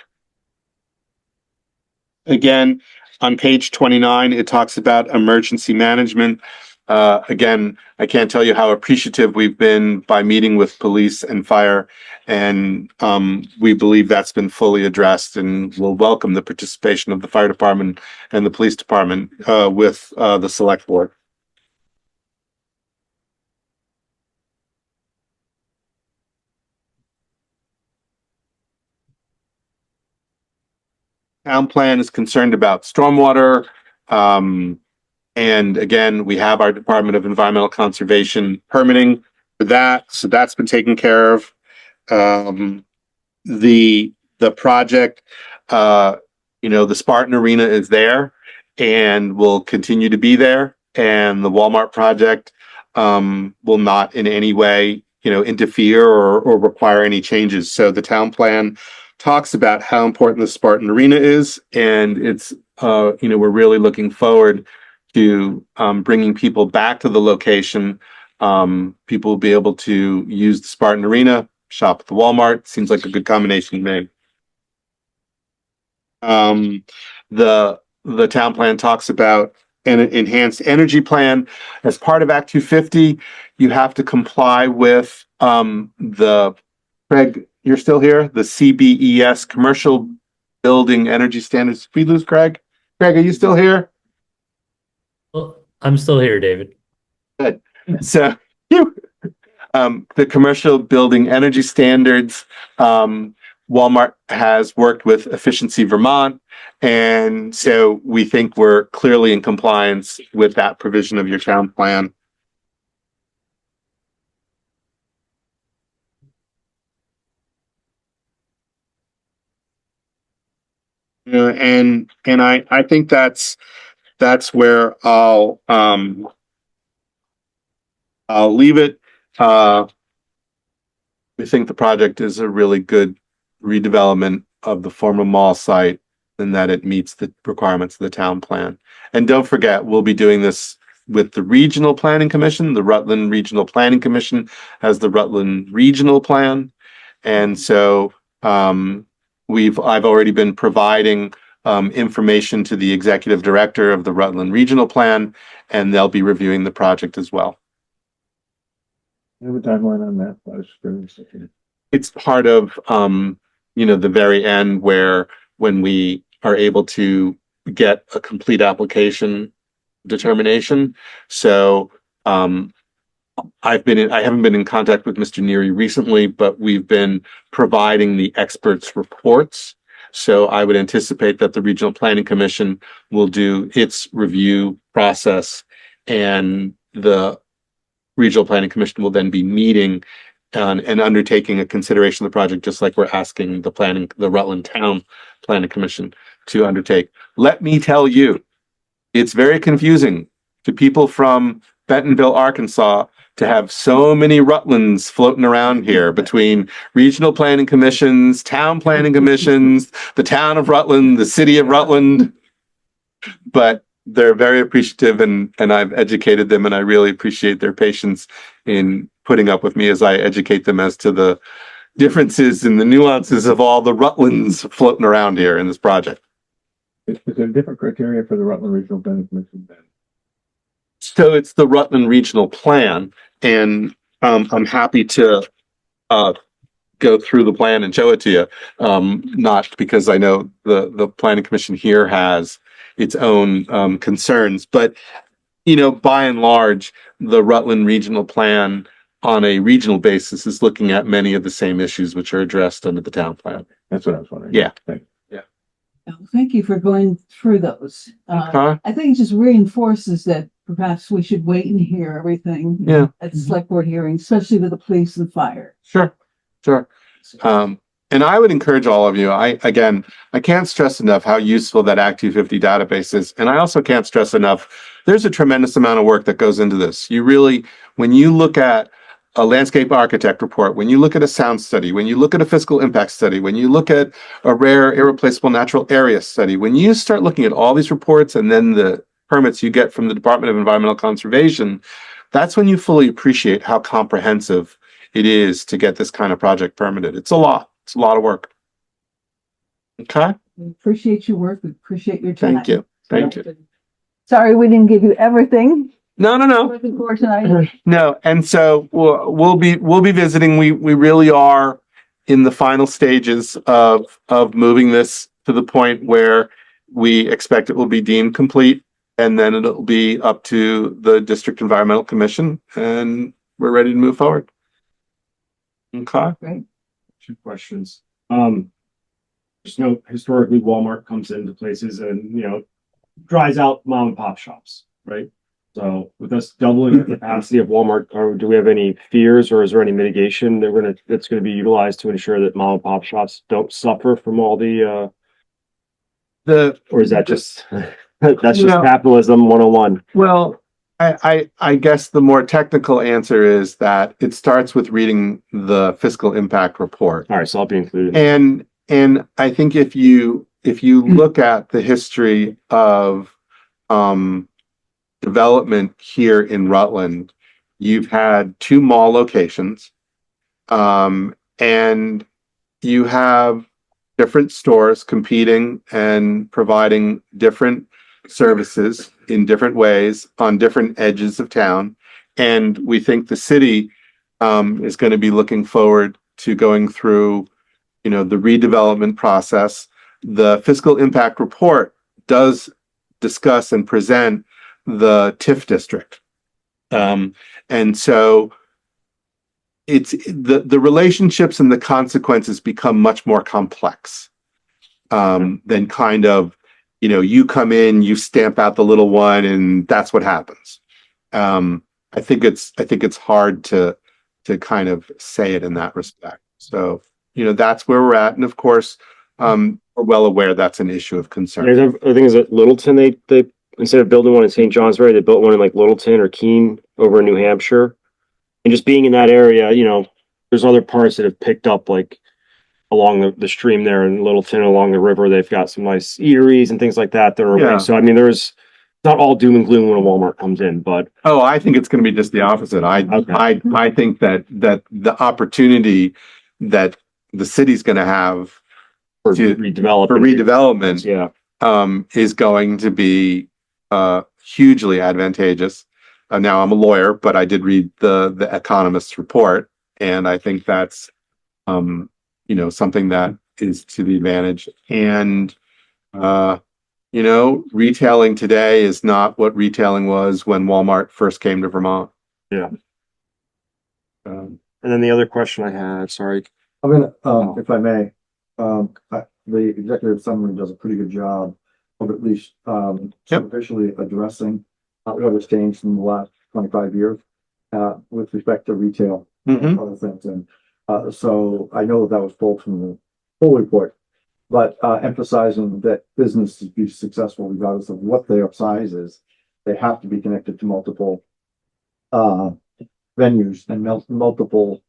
again, on page 29, it talks about emergency management. Again, I can't tell you how appreciative we've been by meeting with police and fire, and we believe that's been fully addressed, and we'll welcome the participation of the fire department and the police department with the select board. Town plan is concerned about stormwater. And again, we have our Department of Environmental Conservation permitting for that. So that's been taken care of. The project, the Spartan Arena is there and will continue to be there. And the Walmart project will not in any way, interfere or require any changes. So the town plan talks about how important the Spartan Arena is, and it's we're really looking forward to bringing people back to the location. People will be able to use the Spartan Arena, shop at the Walmart. Seems like a good combination to me. The town plan talks about an enhanced energy plan. As part of Act 250, you have to comply with Grayck, you're still here? The CBES, Commercial Building Energy Standards. Did we lose Grayck? Grayck, are you still here? Well, I'm still here, David. Good. So, the Commercial Building Energy Standards, Walmart has worked with Efficiency Vermont, and so we think we're clearly in compliance with that provision of your town plan. And I think that's where I'll leave it. We think the project is a really good redevelopment of the former mall site and that it meets the requirements of the town plan. And don't forget, we'll be doing this with the Regional Planning Commission. The Rutland Regional Planning Commission has the Rutland Regional Plan. And so I've already been providing information to the executive director of the Rutland Regional Plan, and they'll be reviewing the project as well. I have a timeline on that. I was curious. It's part of, the very end when we are able to get a complete application determination. So, I haven't been in contact with Mr. Neary recently, but we've been providing the experts' reports. So I would anticipate that the Regional Planning Commission will do its review process, and the Regional Planning Commission will then be meeting and undertaking a consideration of the project, just like we're asking the Rutland Town Planning Commission to undertake. Let me tell you, it's very confusing to people from Bentonville, Arkansas, to have so many Rutlands floating around here between regional planning commissions, town planning commissions, the town of Rutland, the city of Rutland. But they're very appreciative, and I've educated them, and I really appreciate their patience in putting up with me as I educate them as to the differences and the nuances of all the Rutlands floating around here in this project. Is there different criteria for the Rutland Regional Planning Commission then? So it's the Rutland Regional Plan, and I'm happy to go through the plan and show it to you. Not because I know the Planning Commission here has its own concerns, but by and large, the Rutland Regional Plan on a regional basis is looking at many of the same issues which are addressed under the town plan. That's what I was wondering. Yeah. Thank you for going through those. I think it just reinforces that perhaps we should wait and hear everything at the select board hearing, especially with the police and fire. Sure. And I would encourage all of you, I can't stress enough how useful that Act 250 database is. And I also can't stress enough, there's a tremendous amount of work that goes into this. You really, when you look at a landscape architect report, when you look at a sound study, when you look at a fiscal impact study, when you look at a rare irreplaceable natural area study, when you start looking at all these reports and then the permits you get from the Department of Environmental Conservation, that's when you fully appreciate how comprehensive it is to get this kind of project permitted. It's a lot. It's a lot of work. Okay. We appreciate your work. We appreciate your time. Thank you. Thank you. Sorry, we didn't give you everything. No. Looking forward tonight. No. And so we'll be visiting. We really are in the final stages of moving this to the point where we expect it will be deemed complete, and then it'll be up to the District Environmental Commission, and we're ready to move forward. Okay. Great. 2 questions. Just note, historically, Walmart comes into places and, dries out mom and pop shops, right? So with us doubling the capacity of Walmart, or do we have any fears, or is there any mitigation that's going to be utilized to ensure that mom and pop shops don't suffer from all the or is that just that's just capitalism 101? Well, I guess the more technical answer is that it starts with reading the fiscal impact report. All right, so I'll be included. And I think if you look at the history of development here in Rutland, you've had 2 mall locations, and you have different stores competing and providing different services in different ways on different edges of town. And we think the city is going to be looking forward to going through, the redevelopment process. The fiscal impact report does discuss and present the TIF district. And so it's the relationships and the consequences become much more complex than kind of, you come in, you stamp out the little one, and that's what happens. I think it's hard to kind of say it in that respect. So, that's where we're at. And of course, we're well aware that's an issue of concern. I think is at Littleton, they instead of building one in St. Johnsbury, they built one in like Littleton or Keene over in New Hampshire. And just being in that area, there's other parts that have picked up, like along the stream there in Littleton, along the river. They've got some nice eateries and things like that are away. So I mean, there's not all doom and gloom when a Walmart comes in, but I think it's going to be just the opposite. I think that the opportunity that the city's going to have for redevelopment is going to be hugely advantageous. Now I'm a lawyer, but I did read the Economist's report, and I think that's something that is to the advantage. And retailing today is not what retailing was when Walmart first came to Vermont. Yeah. And then the other question I had, sorry. I'm gonna, if I may, the executive summary does a pretty good job of at least superficially addressing what has changed in the last 25 years with respect to retail and other things. And so I know that was pulled from the full report, but emphasizing that businesses be successful regardless of what their size is, they have to be connected to multiple venues and multiple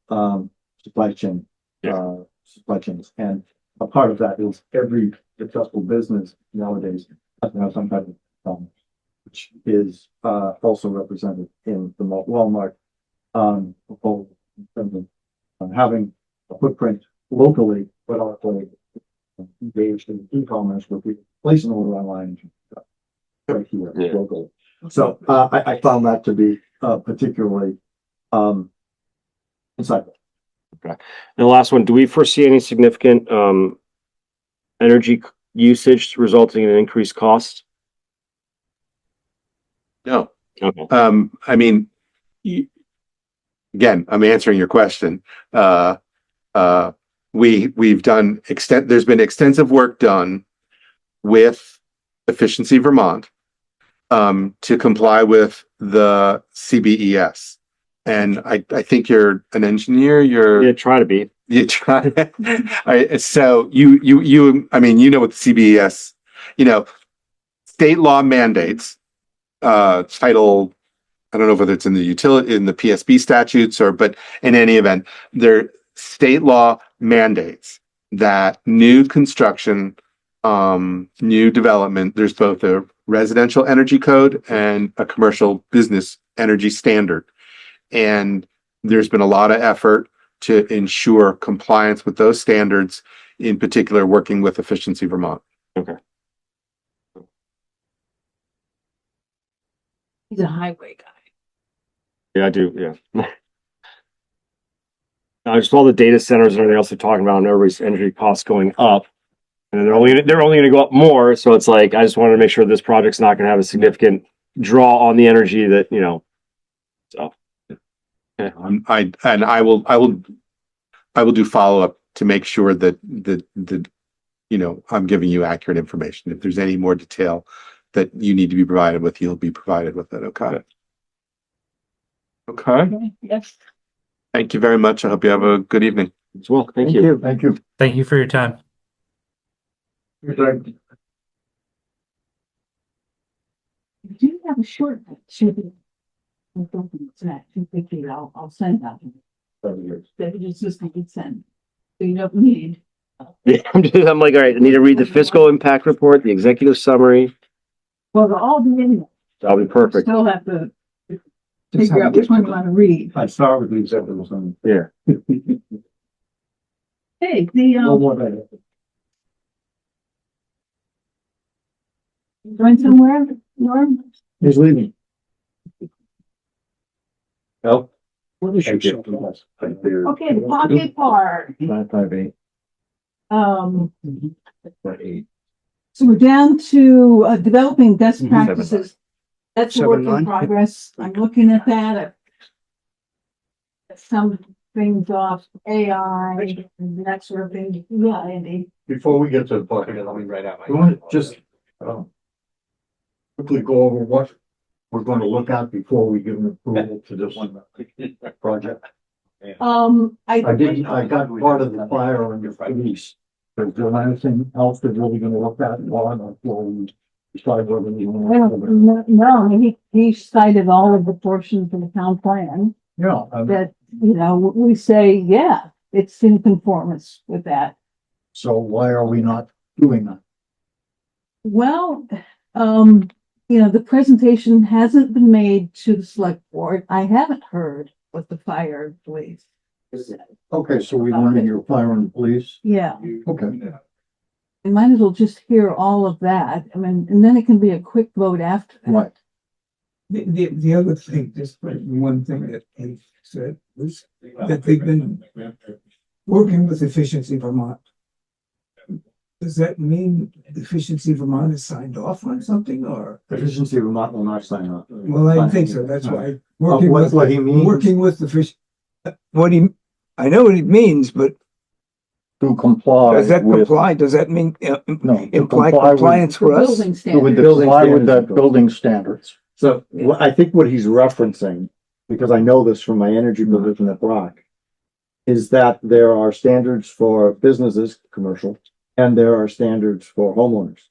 supply chains. And a part of that is every successful business nowadays has to have some type of which is also represented in the Walmart proposal in terms of having a footprint locally, but also engaged in e-commerce where we place an order online right here locally. So I found that to be particularly insightful. Okay. And the last one, do we foresee any significant energy usage resulting in increased cost? No. Okay. I mean, again, I'm answering your question. We've done there's been extensive work done with Efficiency Vermont to comply with the CBES. And I think you're an engineer. Try to be. You try. All right, so I mean, you know what the CBS, state law mandates, title, I don't know whether it's in the PSB statutes but in any event, there state law mandates that new construction, new development, there's both a residential energy code and a commercial business energy standard. And there's been a lot of effort to ensure compliance with those standards, in particular, working with Efficiency Vermont. Okay. He's a highway guy. Yeah, I do. Yeah. Just all the data centers and everything else they're talking about, and everybody's energy costs going up, and they're only going to go up more. So it's like I just wanted to make sure this project's not going to have a significant draw on the energy that So. Yeah. I will do follow up to make sure that I'm giving you accurate information. If there's any more detail that you need to be provided with, you'll be provided with it. Okay. Okay. Yes. Thank you very much. I hope you have a good evening. As well. Thank you. Thank you. Thank you for your time. We do have a short, should be. I don't think it's that too quickly. I'll send that. That it is just need send. So you don't need. Yeah, I'm like, all right, I need to read the fiscal impact report, the executive summary. Well, they'll all be in there. That'll be perfect. Still have to figure out which one you want to read. I start with the executive summary. Yeah. Hey, going somewhere, Norm? He's leaving. Oh. What is your Okay, the pocket park. 558. So we're down to developing best practices. That's a work in progress. I'm looking at that. Some things off AI and that sort of thing. Yeah, Andy. Before we get to the parking, let me write out my. You want to just quickly go over what we're going to look at before we give an approval to this one project? I got part of the fire on your police. Is there anything else that we're going to look at before we decide whether we want to? No, he cited all of the portions of the town plan. Yeah. That, we say, yeah, it's in conformance with that. So why are we not doing that? Well, the presentation hasn't been made to the select board. I haven't heard what the fire police said. Okay, so we want to hear fire and police? Yeah, Okay. we might as well just hear all of that. I mean, and then it can be a quick vote after that. Right. The other thing, just one thing that he said was that they've been working with Efficiency Vermont. Does that mean Efficiency Vermont has signed off on something or? Efficiency Vermont will not sign up. Well, I didn't think so. That's why. What he means. Working with the I know what it means, but To comply. does that with- comply? Does that mean No, to imply comply with- compliance for us? Building With standards. the comply with the building standards. So Yeah. I think what he's referencing, because I know this from my energy position at Brock, is that there are standards for businesses, commercial, and there are standards for homeowners.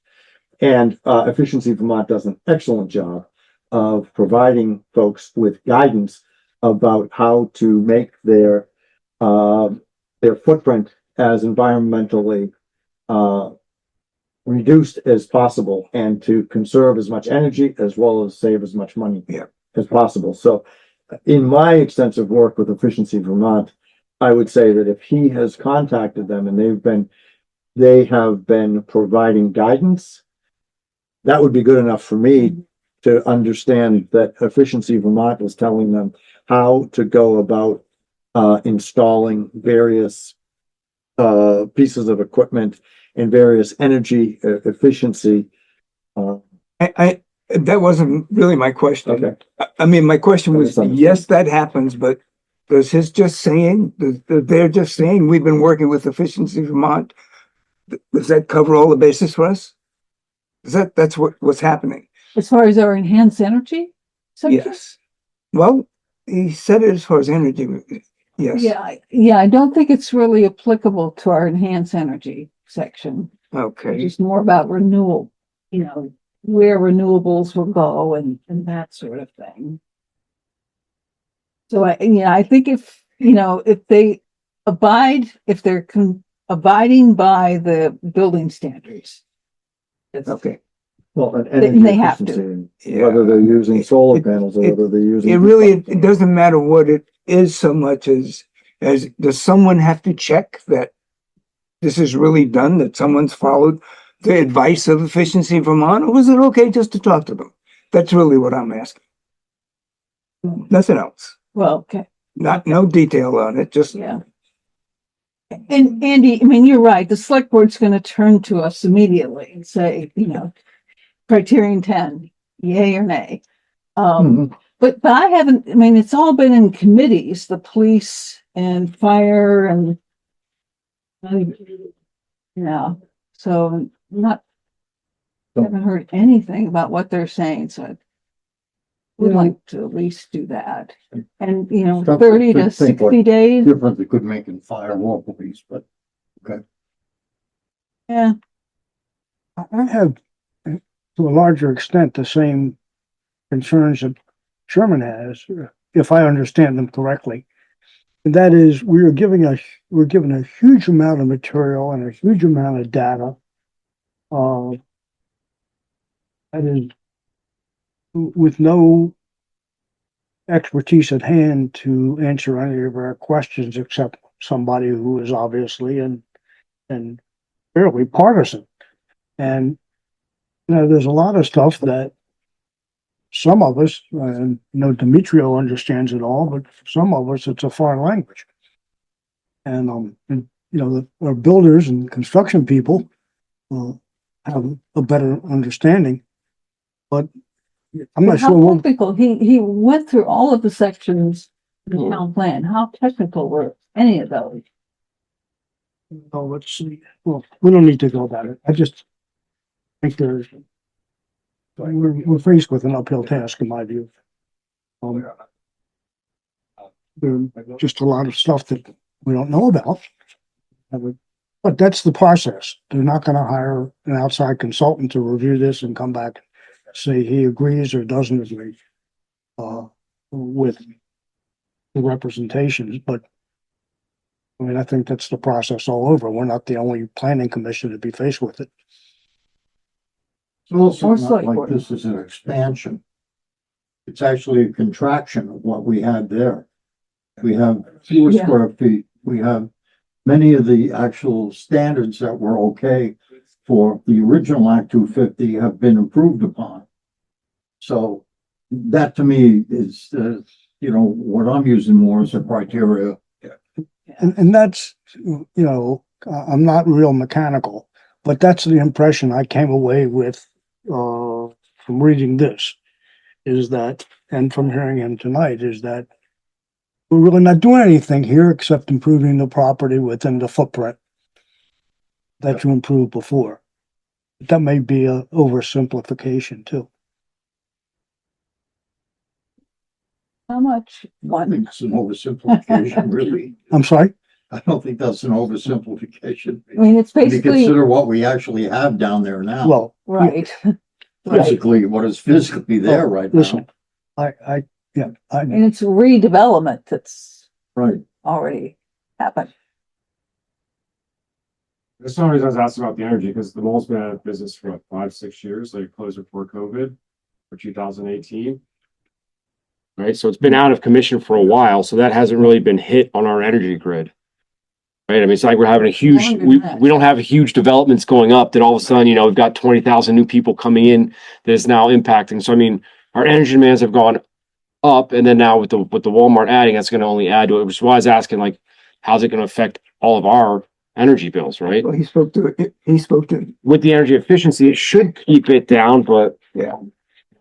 And Efficiency Vermont does an excellent job of providing folks with guidance about how to make their footprint as environmentally reduced as possible and to conserve as much energy as well as save as much money as possible. So in my extensive work with Efficiency Vermont, I would say that if he has contacted them and they have been providing guidance, that would be good enough for me to understand that Efficiency Vermont is telling them how to go about installing various pieces of equipment and various energy efficiency. That wasn't really my question. Okay. I mean, my question was, Understood. yes, that happens, but does his just saying, they're just saying we've been working with Efficiency Vermont, does that cover all the bases for us? That's what's happening? As far as our enhanced energy? section? Yes. Well, he said it as far as energy. Yes. Yeah, I don't think it's really applicable to our enhanced energy section. It's Okay. just more about renewal, where renewables will go and that sort of thing. So I think if they if they're abiding by the building standards. Okay. Well, and They energy have to. efficiency, Yeah. whether they're using solar It- panels or it- whether they're using. It really, it doesn't matter what it is so much as does someone have to check that this is really done, that someone's followed the advice of Efficiency Vermont, or was it okay just to talk to them? That's really what I'm asking. Nothing else. Well, okay, No detail on it, just. yeah. And Andy, I mean, you're right. The select board's going to turn to us immediately and say, criterion 10, yay or nay. But I haven't, I mean, it's all been in committees, the police and fire and so haven't heard anything about what they're saying, so I would like to at least do that. And, 30 to 60 days. Difference it could make in fire or police, but okay. Yeah. I have, to a larger extent, the same concerns that Sherman has, if I understand them correctly. And that is, we're given a huge amount of material and a huge amount of data. That is, with no expertise at hand to answer any of our questions, except somebody who is obviously and fairly partisan. And there's a lot of stuff that some of us, Demetrio understands it all, but for some of us, it's a foreign language. And our builders and construction people have a better understanding, but I'm not sure. How technical, he went through all of the sections in the town plan. How technical were any of those? Oh, let's see. Well, we don't need to go about it. I just think we're faced with an uphill task, in my view. There's just a lot of stuff that we don't know about. But that's the process. They're not going to hire an outside consultant to review this and come back and say he agrees or doesn't agree with the representations. But I mean, I think that's the process all over. We're not the only planning commission to be faced with it. It's also Or not select like board. this is an expansion. It's actually a contraction of what we had there. We have fewer Yeah. square feet. We have many of the actual standards that were okay for the original Act 250 have been improved upon. So that to me is, what I'm using more as a criteria. And that's, I'm not real mechanical, but that's the impression I came away with from reading this, is that, and from hearing him tonight, is that we're really not doing anything here except improving the property within the footprint that you improved before. That may be a oversimplification too. How much? I think it's an oversimplification, really. I'm sorry? I don't think that's an oversimplification. I mean, it's When you basically, consider what we actually have down there now. Well, right. Physically, what is physically there right now. listen, I And it's redevelopment that's Right. already happened. That's the only reason I was asking about the energy, because the mall's been out of business for what, 5-6 years, like closed before COVID for 2018. Right, so it's been out of commission for a while, so that hasn't really been hit on our energy grid. Right, I mean, it's like we're having a huge, Longer than we that. don't have huge developments going up that all of a sudden, we've got 20,000 new people coming in that is now impacting. So I mean, our energy demands have gone up, and then now with the Walmart adding, that's going to only add to it, which is why I was asking, like, how's it going to affect all of our energy bills, right? Well, he spoke to With the energy efficiency, it should keep it down, but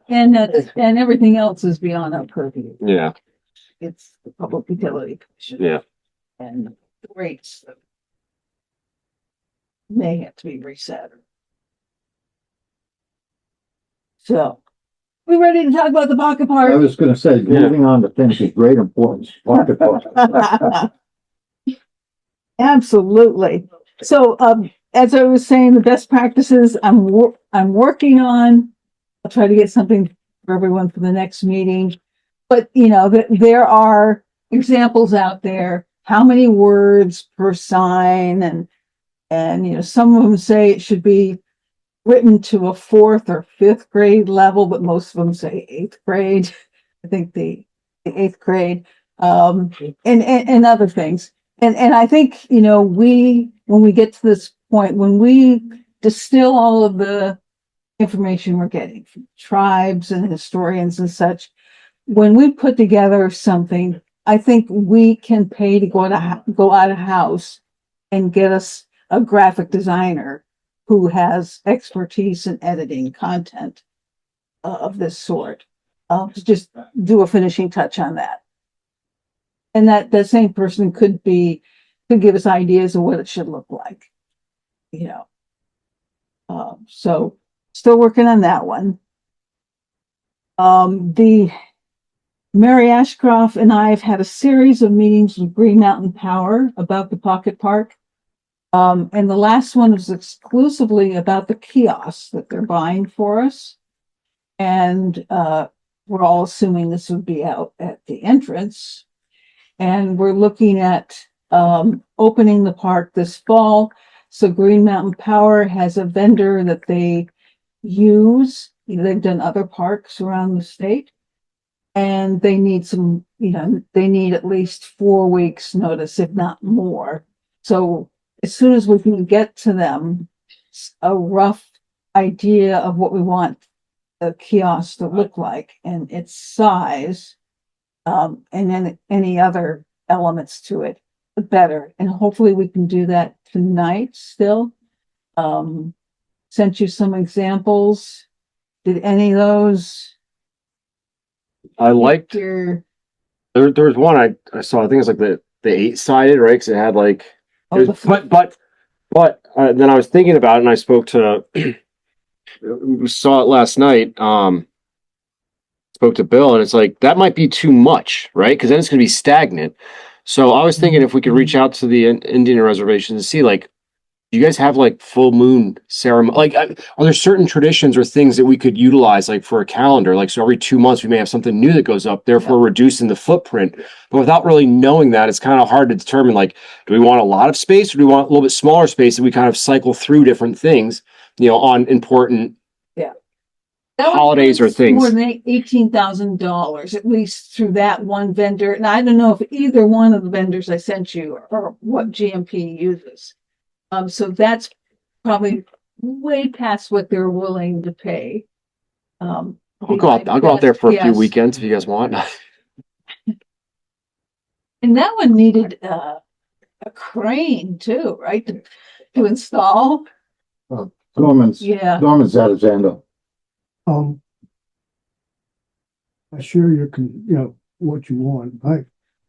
And everything else is beyond our purview. yeah, It's the Public Utility Commission. yeah. And the rates that may have to be reset. So, we ready to talk about the pocket I park? was gonna say, moving on to things of great importance. Pocketbook. Absolutely. So, as I was saying, the best practices I'm working on. I'll try to get something for everyone for the next meeting. But, there are examples out there. How many words per sign? And, some of them say it should be written to a 4th or 5th grade level, but most of them say 8th grade. I think the 8th grade, and other things. And I think, when we get to this point, when we distill all of the information we're getting from tribes and historians and such, when we put together something, I think we can pay to go out of house and get us a graphic designer who has expertise in editing content of this sort. To just do a finishing touch on that. And that same person could give us ideas of what it should look like. So still working on that one. The Mary Ashcroft and I have had a series of meetings with Green Mountain Power about the pocket park. And the last one was exclusively about the kiosks that they're buying for us. And we're all assuming this would be out at the entrance. And we're looking at opening the park this fall. So Green Mountain Power has a vendor that they use. They've done other parks around the state. And they need they need at least 4 weeks notice, if not more. So as soon as we can get to them a rough idea of what we want the kiosk to look like and its size, and then any other elements to it, the better. And hopefully we can do that tonight still. Sent you some examples. Did any of those? I liked, Your, there was one I saw, I think it's like the 8-sided, right? Cause it had like, oh, it was, but then I was thinking about it and I spoke to, we saw it last night. Spoke to Bill and it's like, that might be too much, right? Cause then it's going to be stagnant. So I was thinking if we could reach out to the Indian reservation and see like, do you guys have like full moon ceremony? Like, are there certain traditions or things that we could utilize like for a calendar? Like, so every 2 months we may have something new that goes up, therefore reducing the footprint. But without really knowing that, it's kind of hard to determine like, do we want a lot of space or do we want a little bit smaller space that we kind of cycle through different things, on important holidays or things? More than $18,000, at least through that one vendor. And I don't know if either one of the vendors I sent you or what GMP uses. So that's probably way past what they're willing to pay. I'll go out there for a few weekends if you guys want. And that one needed a crane too, right? To install. Norman's Alexander. I share what you want.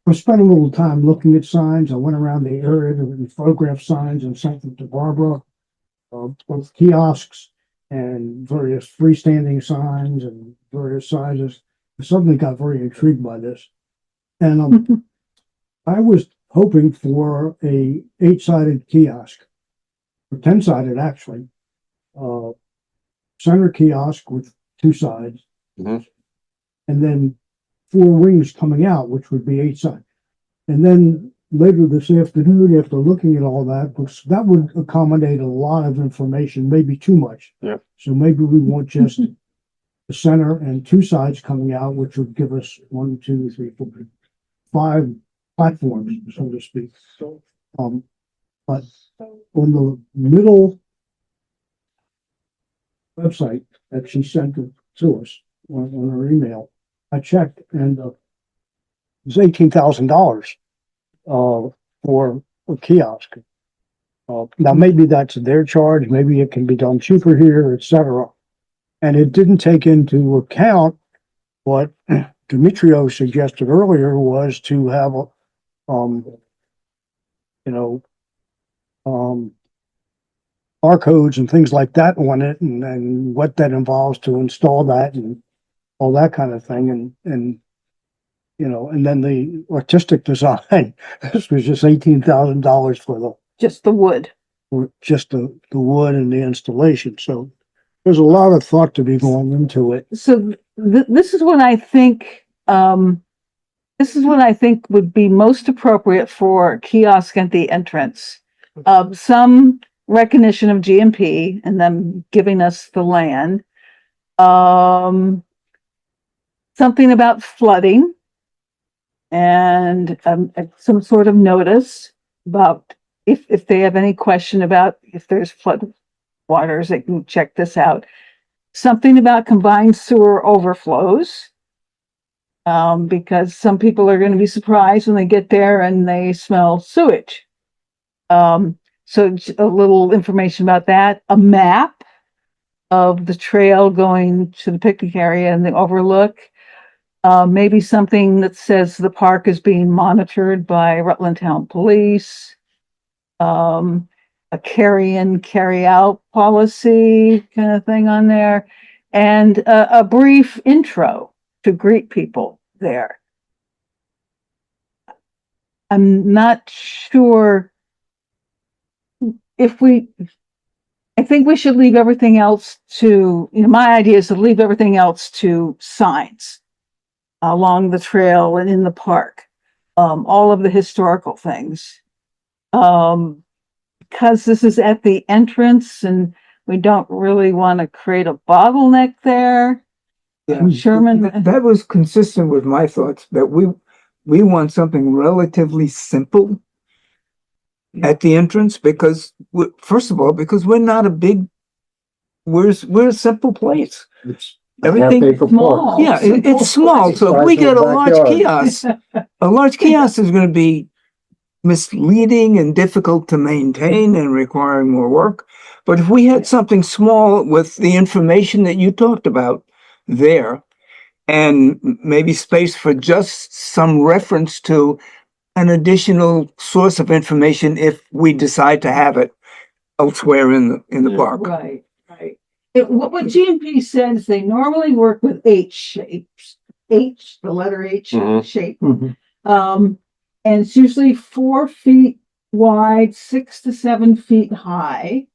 I spent a little time looking at signs. I went around the area and photographed signs and sent them to Barbara, both kiosks and various freestanding signs and various sizes. I suddenly got very intrigued by this. And I was hoping for a 8-sided kiosk, or 10-sided actually. Center kiosk with 2 sides, and then 4 wings coming out, which would be 8 sides. And then later this afternoon, after looking at all that, because that would accommodate a lot of information, maybe too much. Yeah. So maybe we want just the center and 2 sides coming out, which would give us 1, 2, 3, 4, 5 platforms, so to speak. But on the middle website that she sent to us on her email, I checked and it was $18,000 for a kiosk. Now maybe that's their charge, maybe it can be done cheaper here, etc. And it didn't take into account what Demetrio suggested earlier was to have barcodes and things like that on it, and what that involves to install that, and all that kind of thing, and you know, and then the artistic design, this was just $18,000 for Just the wood. just the wood and the installation, so there's a lot of thought to be going into it. So this is what I think, would be most appropriate for kiosk at the entrance. Some recognition of GMP and them giving us the land. Something about flooding and some sort of notice about if they have any question about if there's flood waters, they can check this out. Something about combined sewer overflows, because some people are going to be surprised when they get there and they smell sewage. So a little information about that, a map of the trail going to the picnic area and the overlook. Maybe something that says the park is being monitored by Rutland Town Police. A carry-in, carry-out policy kind of thing on there, and a brief intro to greet people there. I'm not sure I think we should leave everything else to, my idea is to leave everything else to signs along the trail and in the park. All of the historical things. Because this is at the entrance and we don't really want to create a bottleneck there. Yeah, Sherman. that was consistent with my thoughts, that we want something relatively simple at the entrance because, first of all, because we're not a big, we're a simple place. Everything small. Yeah, it's small. So if we get a large kiosk is going to be misleading and difficult to maintain and requiring more work. But if we had something small with the information that you talked about there, and maybe space for just some reference to an additional source of information if we decide to have it elsewhere in the park. Right. What GMP says, they normally work with H shapes. The letter H shape. And it's usually 4 feet wide, 6 to 7 feet high.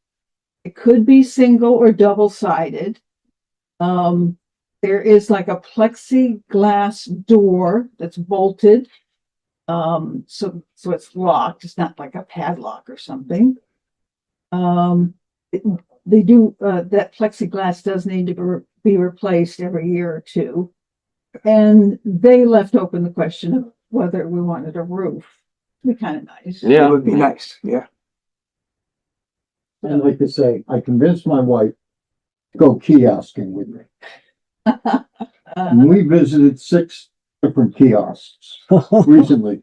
It could be single or double-sided. There is like a plexiglass door that's bolted. So it's locked. It's not like a padlock or something. They do, that plexiglass does need to be replaced every year or two. And they left open the question of whether we wanted a roof. It'd be kind of nice. Yeah, it would be nice. Yeah. And like I say, I convinced my wife to go kiosking with me. And we visited 6 different kiosks recently.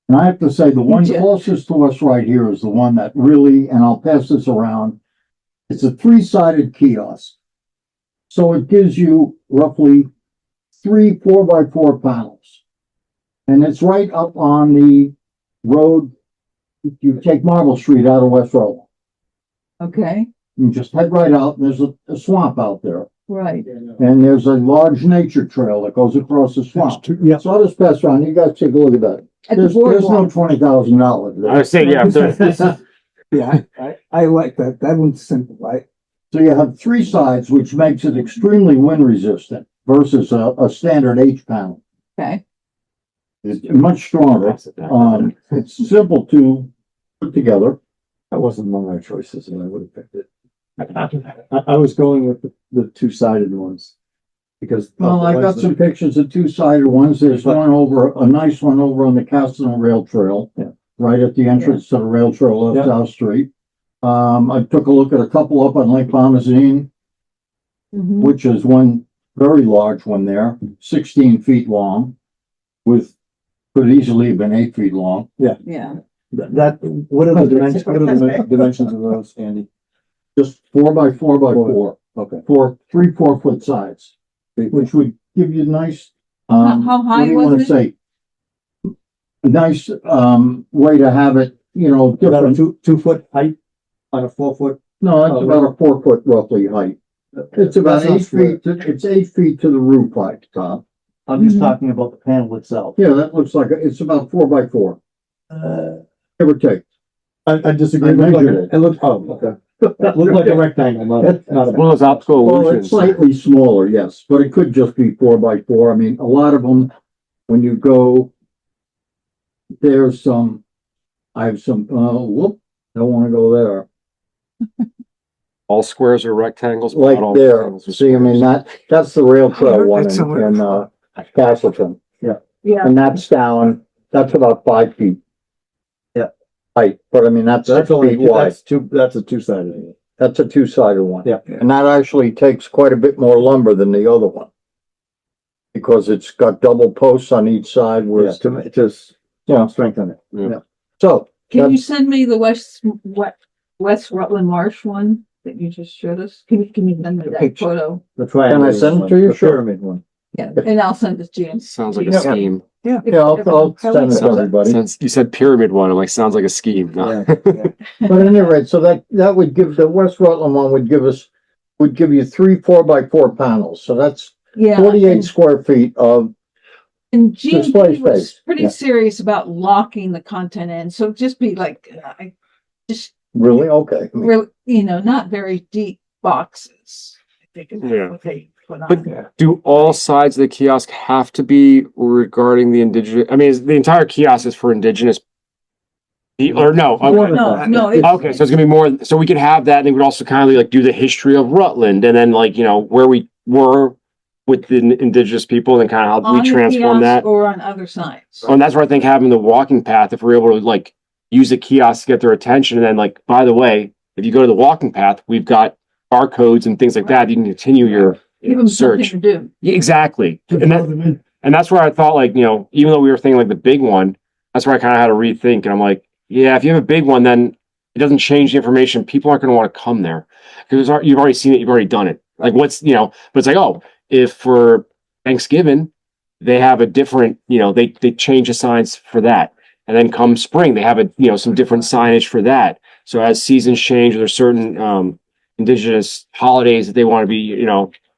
And I have to say, the one closest to us right here is the one that really, and I'll pass this around, it's a 3-sided kiosk. So it gives you roughly 3 4x4 panels. And it's right up on the road. You take Marble Street out of West Rutland. Okay, You just head right out, and there's a swamp out there. right. And there's a large nature trail that goes across the swamp. Yeah. So I'll just pass around. You guys take a look at that. At the There's no boardwalk. $20,000. I was saying, yeah, this is, Yeah, I like that. That one's simple, right? So you have 3 sides, which makes it extremely wind resistant versus a standard H panel. Okay. It's much stronger. It's simple to put together. That wasn't among our choices, and I would have picked it. I was going with the 2-sided ones because. Well, I got some pictures of 2-sided ones. There's a nice one over on the Castle Rail Trail. Yeah. Right at the entrance to the rail trail of South Street. I took a look at a couple up on Lake Bomazine, which is one very large one there, 16 feet long, could easily have been 8 feet long. Yeah. What are the dimensions of those, Andy? Just 4x4x4. Okay. 3 4-foot sides, which would give you nice. How high what do you was want to it? say? A nice way to have it, About different. a 2 foot height on a 4 foot. No, it's about a 4 foot roughly height. It's about 8 feet, it's 8 feet to the roof height, Tom. I'm just talking about the panel itself. Yeah, that looks like, it's about 4x4, give or take. I disagree. I measured It looks, oh, okay. It looked like a rectangle, not a. Not a- One of those optical Well, illusions. it's slightly smaller, yes, but it could just be 4x4. I mean, a lot of them, when you go, there's some, I have some, don't wanna go there. All squares are rectangles. but Like not all there, rectangles are see, I mean, squares. that's the rail trail heard one that somewhere. in Castleton. Yeah. Yeah. And that's down, that's about 5 feet. Yeah. Height, but I mean, that's 6 feet wide. That's a two-sided. That's a two-sided one. Yeah. And that actually takes quite a bit more lumber than the other one. Because it's got double posts on each side Yeah, whereas, to yeah, strengthen it. so. Can you send me the West Rutland Marsh one that you just showed us? Can you send me that Picture. photo? The triangle. Can I send it to you? The Sure. pyramid one. Yeah, and I'll send it to you. Sounds like a Yeah. scheme. Yeah, I'll send it to everybody. Since you said pyramid one, I'm like, sounds like a scheme. No. Yeah. But at any rate, so that would give, the West Rutland one would give you 3 4x4 panels. So that's Yeah. 48 square feet of, And display G&P was space. pretty Yeah. serious about locking the content in, so just be like, just really, okay. I mean, really, not very deep boxes. I think is Yeah. what they put on But there. do all sides of the kiosk have to be regarding the indigenous? I mean, is the entire kiosk is for indigenous? Or no? Okay. No, Okay, so it's gonna be more. So we could have that, and they would also kind of like do the history of Rutland, and then like where we were with the indigenous people, and kind of how on we the transform kiosk that. or on other sides. And that's where I think having the walking path, if we're able to like use the kiosk to get their attention, and then like, by the way, if you go to the walking path, we've got barcodes and things like that. You can continue your Give them something search. to do. Yeah, exactly. To And draw that, them in. and that's where I thought like, even though we were thinking like the big one, that's where I kind of had to rethink. And I'm like, yeah, if you have a big one, then it doesn't change the information. People aren't going to want to come there because you've already seen it. You've already done it. Like but it's like, oh, if for Thanksgiving, they have a different, they change the signs for that. And then come spring, they have some different signage for that. So as seasons change, there's certain, indigenous holidays that they want to be,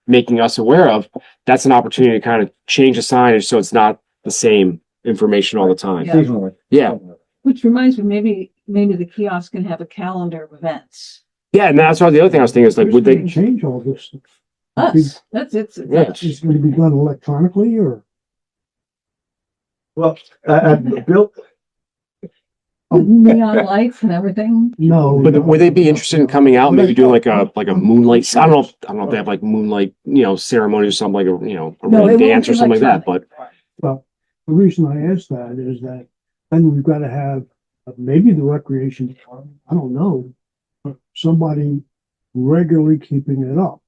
making us aware of. That's an opportunity to kind of change the signage so it's not the same information all the time. Yeah. Seasonally. Yeah. Which reminds me, maybe the kiosk can have a calendar of events. Yeah. And that's why the other thing I was thinking is like, would Who's gonna they, change all this? Us, that's it. Yeah. It's going to be done electronically or? Well, Bill, With neon lights and everything. No. but would they be interested in coming out, maybe doing like a moonlight, I don't know if they have like moonlight, ceremony or something like a, a No, rain it won't dance or be something like that, but Well, the reason I asked that is that then we've got to have maybe the recreation department, I don't know, but somebody regularly keeping it up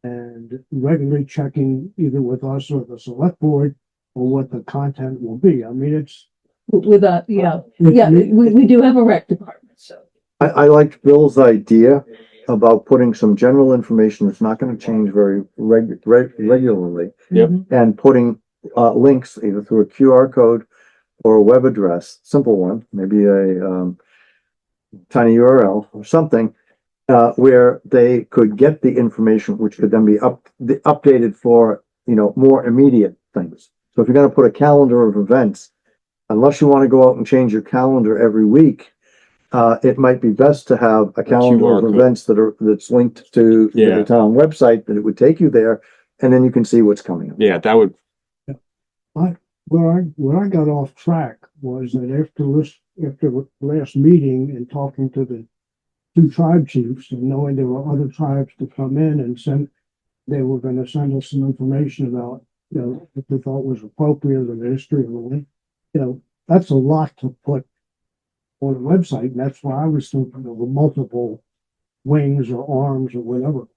and regularly checking either with us or the select board or what the content will be. I mean, it's. With we do have a rec department, so. I liked Bill's idea about putting some general information that's not gonna change very regularly. Yep. And putting, links either through a QR code or a web address, simple one, maybe a, tiny URL or something, where they could get the information, which could then be updated for, more immediate things. So if you're gonna put a calendar of events, unless you want to go out and change your calendar every week, it might be best to have a calendar QR of code. events that's linked to Yeah. the town website, that it would take you there, and then you can see what's coming up. yeah, that would, Where I got off track was that after the last meeting and talking to the two tribe chiefs and knowing there were other tribes to come in and they were going to send us some information about, what they thought was appropriate in the history of the land. That's a lot to put on a website, and that's why I was thinking of multiple wings or arms or whatever.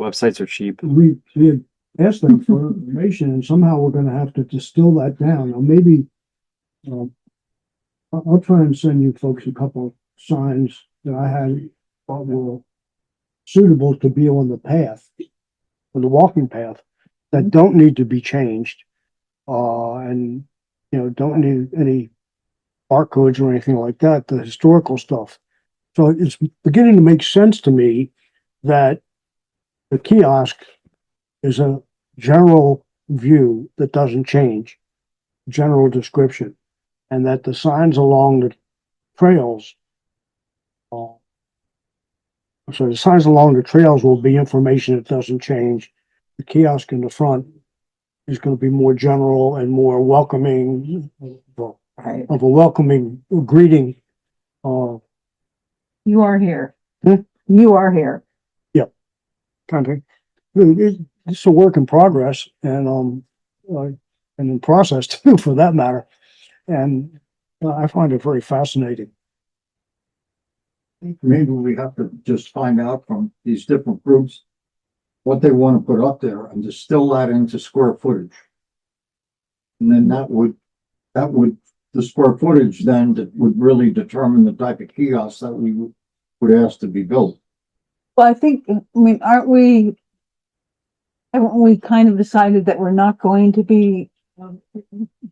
websites are cheap. We had asked them for information, and somehow we're gonna have to distill that down. Now, maybe, I'll try and send you folks a couple of signs that I had thought were suitable to be on the path, on the walking path, that don't need to be changed. And, don't need any barcodes or anything like that, the historical stuff. So it's beginning to make sense to me that the kiosk is a general view that doesn't change, general description, and that the signs along the trails, so the signs along the trails will be information that doesn't change. The kiosk in the front is going to be more general and more welcoming, of a welcoming greeting. You are here. Hmm? You are here. Kind of. It's a work in progress and in process too, for that matter. And I find it very fascinating. Maybe we have to just find out from these different groups what they want to put up there and distill that into square footage. And then the square footage then that would really determine the type of kiosk that we would ask to be built. Well, I think, haven't we kind of decided that we're not going to be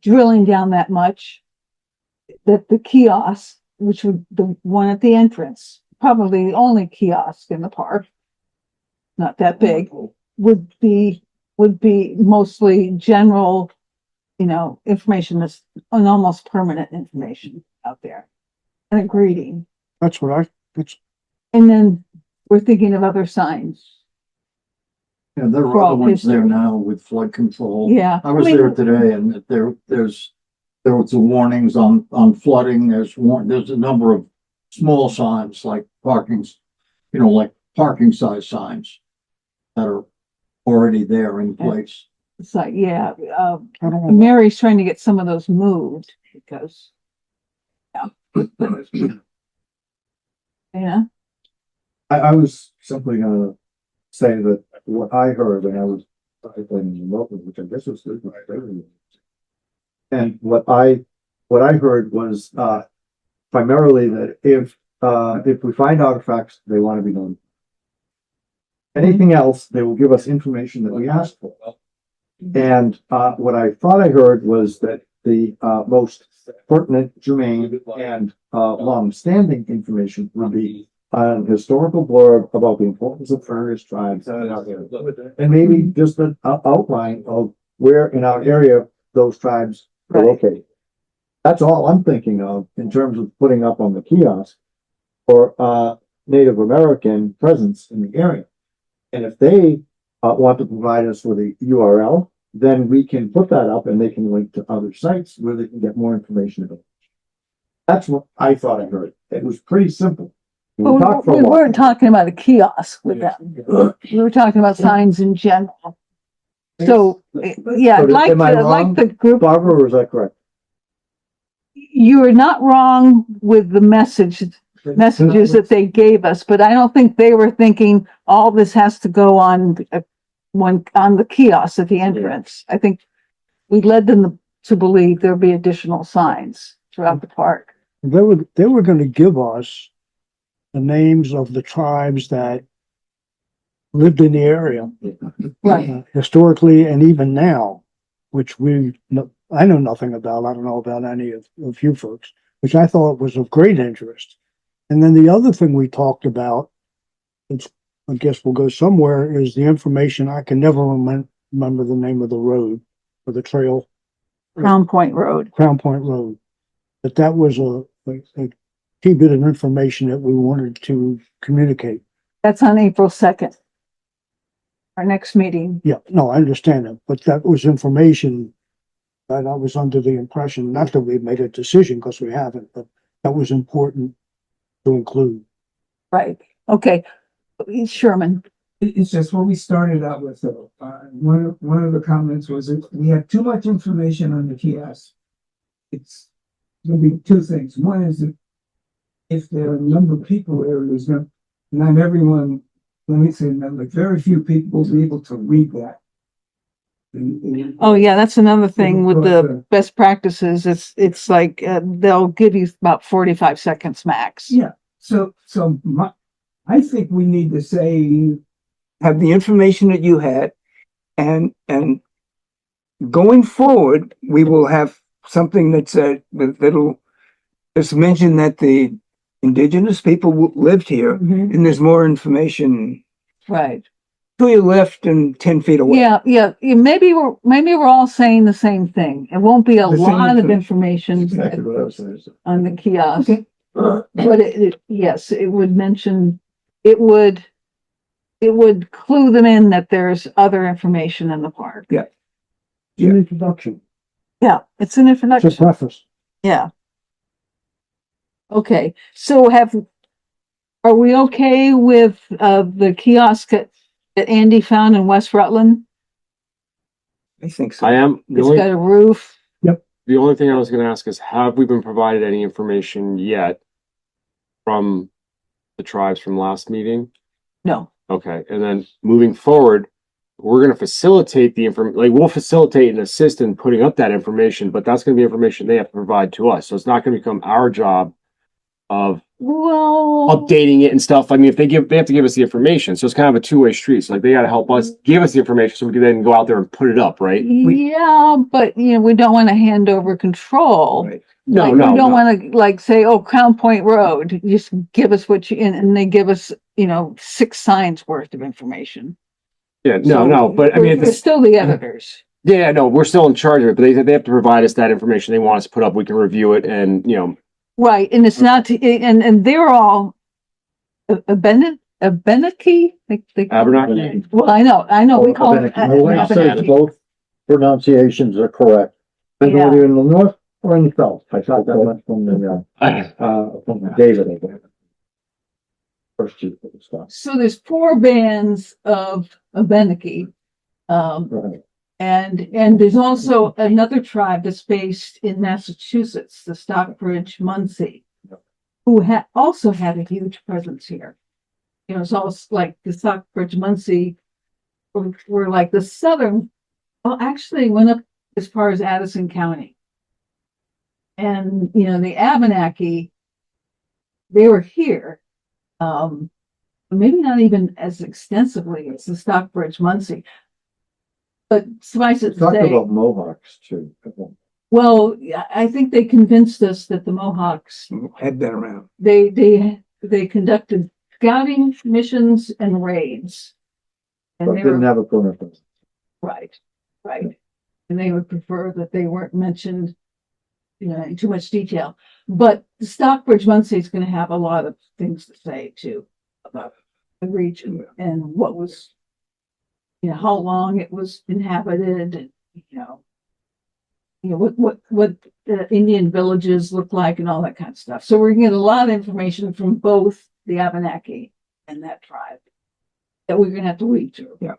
drilling down that much? That the kiosk, which would, the one at the entrance, probably the only kiosk in the park, not that big, would be mostly general, information that's an almost permanent information out there. And a greeting. That's And then we're thinking of other signs. Yeah, there are For all other ones there history. now with flood control. Yeah. I was there today and there was the warnings on flooding. There's a number of small signs like like parking size signs that are already there in place. It's like, yeah, I don't know. Mary's trying to get some of those moved because, yeah. I was simply gonna say that what I heard when I was in Rutland, which I guess was good. And what I heard was primarily that if we find artifacts, they want to be known. Anything else, they will give us information that we asked for. And what I thought I heard was that the most pertinent, germane, and long-standing information would be an historical blurb about the importance of various tribes, and maybe just an outline of where in our area those tribes are located. That's all I'm thinking of in terms of putting up on the kiosk for Native American presence in the area. And if they want to provide us with a URL, then we can put that up and they can link to other sites where they can get more information about it. That's what I thought I heard. It was pretty simple. But we weren't talking about a kiosk with them. We were talking about signs in general. So, yeah, So I'd am I wrong, like the group, Barbara, or is that correct? you are not wrong with the messages that they gave us, but I don't think they were thinking all this has to go on on the kiosk at the entrance. I think we led them to believe there'll be additional signs throughout the park. They were going to give us the names of the tribes that lived in the area, Right. Historically and even now, which I know nothing about. I don't know about any of you folks, which I thought was of great interest. And then the other thing we talked about, which I guess will go somewhere, is the information. I can never remember the name of the road or the trail. Crown Point Road. Crown Point Road. But that was a key bit of information that we wanted to communicate. That's on April 2nd. Our next meeting. Yeah, no, I understand that, but that was information that I was under the impression, not that we made a decision because we haven't, but that was important to include. Right. Okay. Sherman. It's just what we started out with, though. One of the comments was that we had too much information on the kiosk. It's going to be two things. One is that if there are a number of people there, there's not everyone, let me say, like very few people will be able to read that. Oh yeah, that's another thing with the best practices. It's like they'll give you about 45 seconds max. Yeah. So I think we need to say, have the information that you had, and going forward, we will have something that said that'll just mention that the indigenous people lived here, Mhm. and there's more information Right. to your left and 10 feet away. Yeah. Maybe we're all saying the same thing. It won't be a The same lot of information. information Exactly what I was saying. on the kiosk. Okay. But yes, it would mention, it would clue them in that there's other information in the park. Yeah. An introduction. Yeah, it's an It's a introduction. preface. Yeah. Okay, so are we okay with, the kiosk that Andy found in West Rutland? I think so. I am, the It's only, got a roof. the only thing I was gonna ask is, have we been provided any information yet from the tribes from last meeting? No, Okay, and then moving forward, we're gonna facilitate the we'll facilitate and assist in putting up that information, but that's gonna be information they have to provide to us. So it's not gonna become our job of well, updating it and stuff. I mean, if they have to give us the information. So it's kind of a two-way street. So like they gotta help us give us the information so we can then go out there and put it up, right? yeah, but we don't want to hand over control. Right. No, Like, no, we don't no. want to say, oh, Crown Point Road, just give us what and they give us, 6 signs worth of information. Yeah, So no, but I mean, we're still the editors. yeah, no, we're still in charge of it, but they have to provide us that information they want us to put up. We can review it and, Right, and it's not, and they're all Abenaki? Abenaki. Well, I know, we call it I want to say Abenaki. both pronunciations are correct. Yeah. Whether you're in the north or in the south. I thought that went from David, I think. First chief of the stuff. So there's 4 bands of Abenaki. Right. And there's also another tribe that's based in Massachusetts, the Stockbridge Munsee, who also had a huge presence here. It's also like the Stockbridge Munsee were like the southern, well, actually went up as far as Addison County. And, the Abenaki, they were here, maybe not even as extensively as the Stockbridge Munsee. But suffice it to Talk say, about Mohawks too. well, I think they convinced us that the Mohawks, Had been around. they conducted scouting missions and raids. But And they didn't were, have a permit. right. And they would prefer that they weren't mentioned, in too much detail. But the Stockbridge Munsee is going to have a lot of things to say too about the region and what was, how long it was inhabited, and what the Indian villages look like and all that kind of stuff. So we're gonna get a lot of information from both the Abenaki and that tribe that we're gonna have to weed through. Yeah.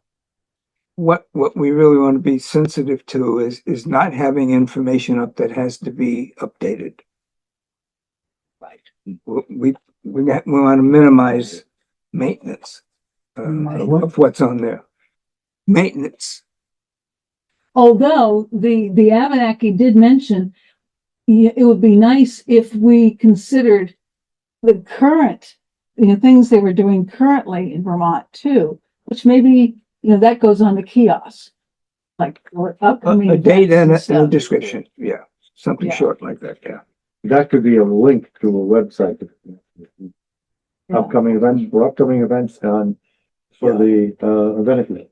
What we really want to be sensitive to is not having information up that has to be updated. Right. We want to minimize maintenance of what's on there. Maintenance. Although the Abenaki did mention it would be nice if we considered the current, things they were doing currently in Vermont too, which maybe, that goes on the kiosk, like for upcoming A date and events a stuff. description. Yeah. Something Yeah. short like that. Yeah. That could be a link to a website. Yeah. Upcoming events for the event.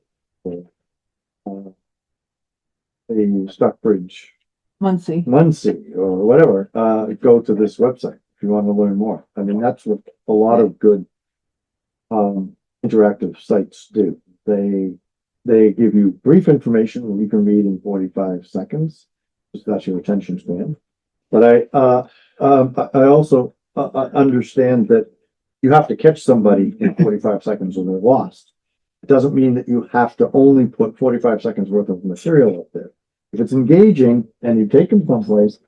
The Stockbridge Muncie. or whatever, go to this website if you want to learn more. I mean, that's what a lot of good interactive sites do. They give you brief information you can read in 45 seconds. That's your attention span. But I also understand that you have to catch somebody in 45 seconds or they're lost. It doesn't mean that you have to only put 45 seconds worth of material up there. If it's engaging and you take them someplace,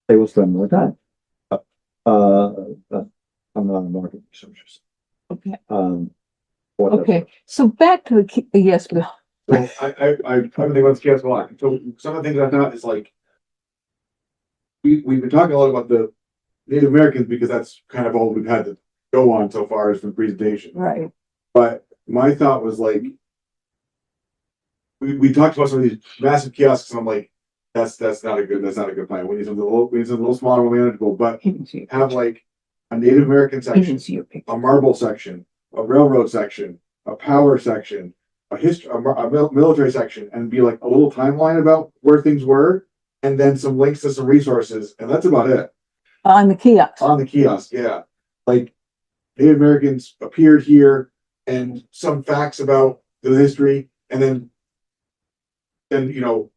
they will spend more time. I'm not a market researcher. Okay. Okay. So back to the yes, Bill. So I think about kiosk a lot. So some of the things I thought is like we've been talking a lot about the Native Americans because that's kind of all we've had to go on so far as the presentation. Right. But my thought was like we talked about some of these massive kiosks and I'm like, that's not a good plan. We need something a little smaller when we want to go, but have like a Native American section, Didn't see your picture. a marble section, a railroad section, a power section, a history, military section, and be like a little timeline about where things were, and then some links to some resources, and that's about it. On the kiosk. On the kiosk, yeah. Like Native Americans appeared here, and some facts about the history, and then you know,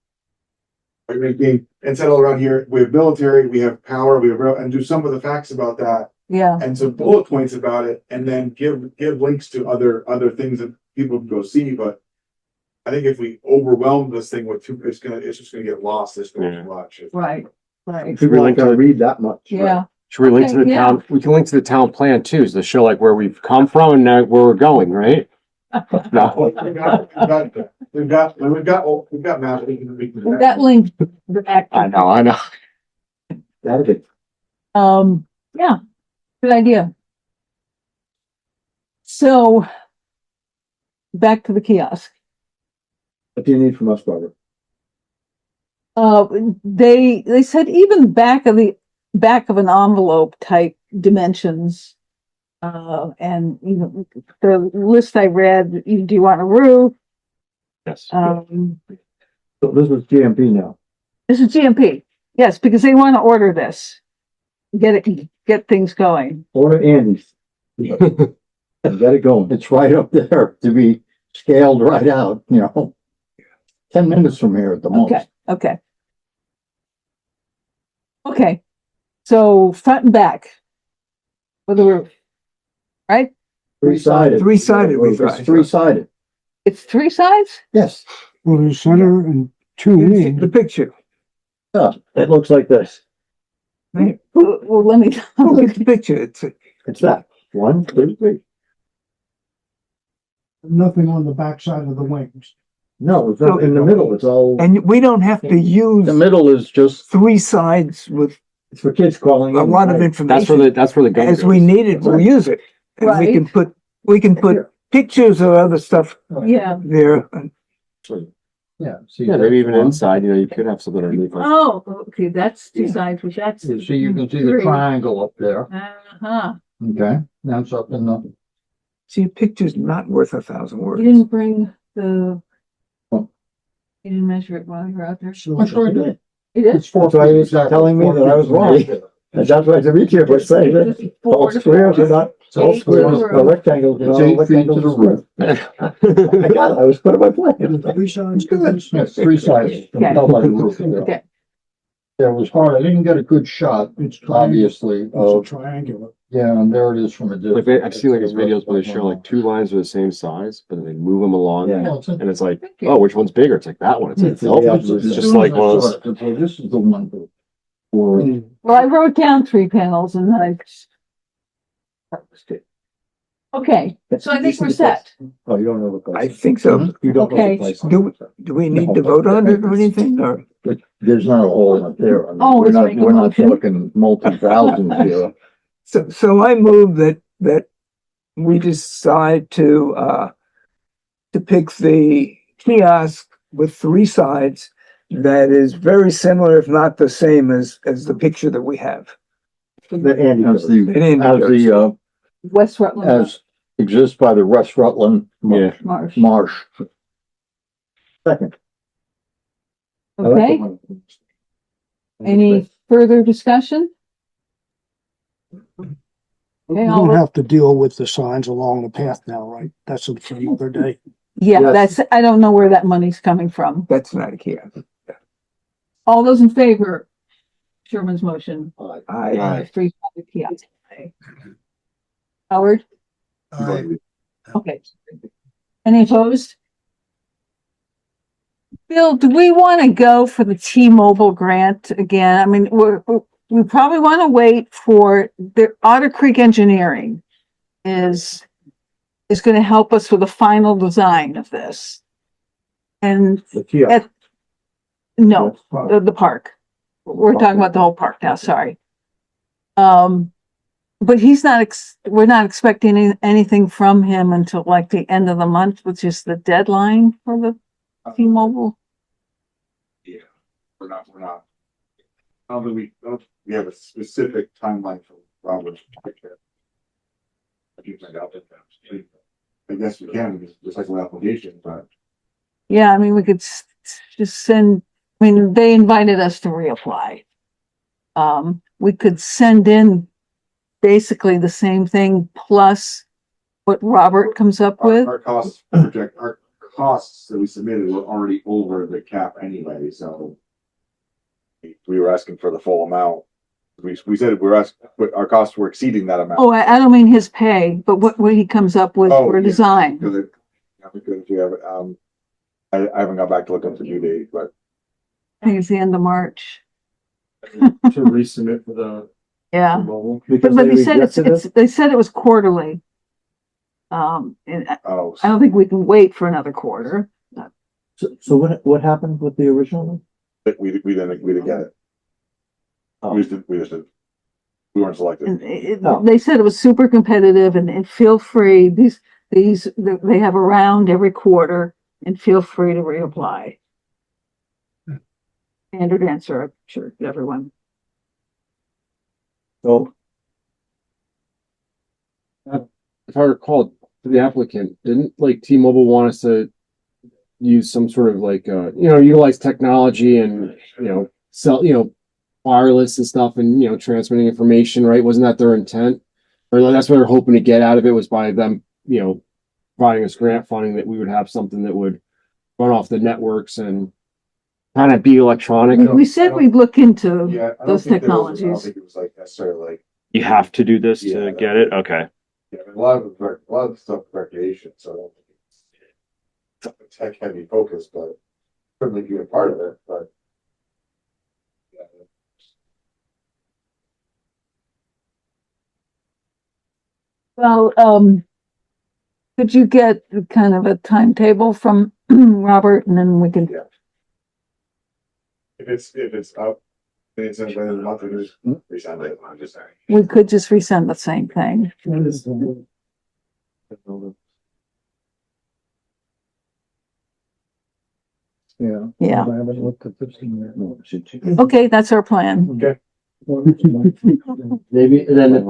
everything and settle around here. We have military, we have power, we have and do some of the facts about that, Yeah, and some bullet points about it, and then give links to other things that people can go see. But I think if we overwhelm this thing with too, it's just gonna get lost. There's too much. right, right. People aren't gonna read that much. Yeah. Should we link to Okay, the yeah. town? We can link to the town plan too, to show like where we've come from and now where we're going, right? No. We've got maps. We've got links back. I know. That'd be. Yeah, good idea. So back to the kiosk. What do you need from us, Barbara? They said even back of an envelope type dimensions. And you know, the list I read, do you want a roof? Yes. So this was GMP now. This is GMP. Yes, because they want to order this. Get things going. Order Andy's. And get it going. It's right up there to be scaled right out, 10 minutes from here at the most. Okay. So front and back with the roof, right? Three-sided. Three-sided roof. It's three-sided. It's 3 sides? Yes. Well, the center and two wings. The picture. Yeah, it looks like this. Well, let me Look at the picture. It's that. 1, 2, 3. Nothing on the backside of the wings. No, it's not in the middle. It's all, And we don't have to use the middle is just, 3 sides with it's for kids calling a in. lot of right? information. That's where the gun As goes. we need it, we'll use it. And we can put pictures or other stuff Yeah. there. Yeah. See, Yeah, maybe even inside, you could have something underneath. Like, Oh, okay, that's 2 sides, which that's. You see, you can see the 3. triangle up there. Uh-huh. Okay, that's up in the, See, a picture's not worth 1,000 words. You didn't bring the, Oh. you didn't measure it while you were out there? I'm sure I did. You did? That's why he was telling me that I was wrong. And that's why Demetria was saying that all squares are not, all squares are rectangles. It's 8 feet to the roof. I got it, I was put on my plan. 3 sides. Yes, 3 sides. You can tell by the roof. Okay. Yeah, it was hard. I didn't get a good shot, obviously, It's a of, triangular. yeah, and there it is from a like distance. I've seen like these videos where they show like 2 lines are the same size, but then they move them along, Yeah. Well, and it's like, Thank you. oh, which one's bigger? It's like that one. It's like, Yeah, nope, it's it's just like one of those. So this is the one for, Well, I wrote down 3 panels and then I just. Okay, so I think we're set. Oh, you don't know the I place. think so. You don't know Okay. the place. Do we need to vote on it or anything, or? but there's not a hole up there. I mean, Oh, we're let's not, make a we're not motion. talking multi-thousands here. So I move that we decide to pick the kiosk with 3 sides that is very similar, if not the same as the picture that we have. That Andy As does. the, West Rutland as exists by the West Rutland Yeah. Marsh. Marsh. Second. I like the Okay, one. any further discussion? We Okay, all don't the- have to deal with the signs along the path now, right? That's for another day. Yeah, Yes. that's, I don't know where that money's coming from. That's not a kiosk. All those in favor? Sherman's motion. I, 3 sided kiosk. Howard? Okay. Any opposed? Bill, do we want to go for the T-Mobile grant again? I mean, we probably want to wait for the Otter Creek Engineering is going to help us with the final design of this. And The kiosk. no, the park. We're talking about the whole park now, sorry. But he's not, we're not expecting anything from him until like the end of the month, which is the deadline for the T-Mobile. We're not. I don't think we have a specific timeline for problem. I guess we can, just like an application, but. Yeah, I mean, we could just send, I mean, they invited us to reapply. We could send in basically the same thing plus what Robert comes up with. Our costs that we submitted were already over the cap anyway, so. We were asking for the full amount. We said we were asking, but our costs were exceeding that amount. Oh, I don't mean his pay, but what he comes up with Oh, for yeah. design. Because we have, I haven't got back to look up the due date, but. I think it's the end of March. To resubmit for the Yeah, mobile. but they said they said it was quarterly. And Oh. I don't think we can wait for another quarter. So what happened with the original one? We didn't get it. Oh. We weren't selected. And they said it was super competitive and feel free, they have a round every quarter and feel free to reapply. Standard answer, I'm sure, to everyone. So If I recall, for the applicant, didn't like T-Mobile want us to use some sort of like, utilize technology and, sell, wireless and stuff and, transmitting information, right? Wasn't that their intent? Or like, that's what they're hoping to get out of it was by them, providing us grant funding that we would have something that would run off the networks and kind of be electronic. We said we'd look into Yeah, I don't those think I don't technologies. think it was like necessarily like, You have to do this Yeah, to get it? Okay. yeah, I mean, a lot of stuff is recreation, so I don't think it's tech heavy focus, but certainly be a part of it, but. Yeah. Well, could you get kind of a timetable from Robert and then we can, If it's up, then it's in the month, we just resend it. I'm just saying. we could just resend the same thing. Yeah. Yeah. I haven't looked at this in there. Okay, that's our plan. Okay. Maybe, and then if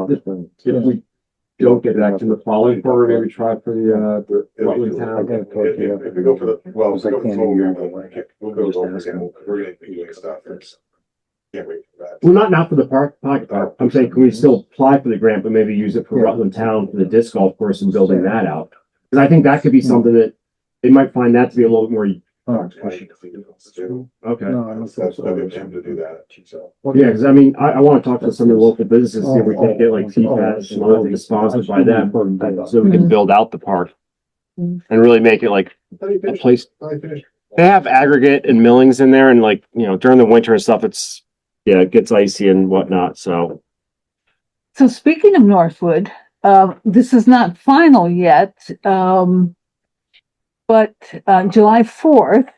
we don't get back to the following quarter, maybe try for the, Rutland town. If we go for the, well, if we go for the full, we'll go over again, we're gonna be doing stuff. Can't wait for that. Well, not for the pocket park. I'm saying, can we still apply for the grant, but maybe use it for Rutland Town for the disc golf course and building that out? Because I think that could be something that they might find that to be a little bit more. Okay. No, I don't think That's what so. they attempt to do that, so. Yeah, because I mean, I want to talk to some of the local businesses, see if we can get like TPAS and other things sponsored by them, so we can build out the park. And really make it like a place. They have aggregate and millings in there and like, during the winter and stuff, it gets icy and whatnot, so. So speaking of Northwood, this is not final yet, but July 4th,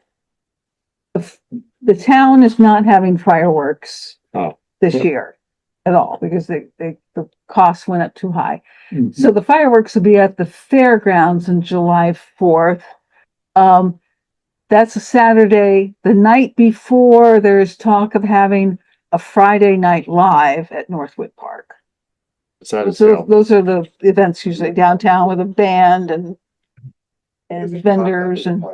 the town is not having fireworks this year at all because the costs went up too high. Mhm. So the fireworks will be at the fairgrounds on July 4th. That's a Saturday. The night before, there's talk of having a Friday night live at Northwood Park. So those are the events usually downtown with a band and vendors and.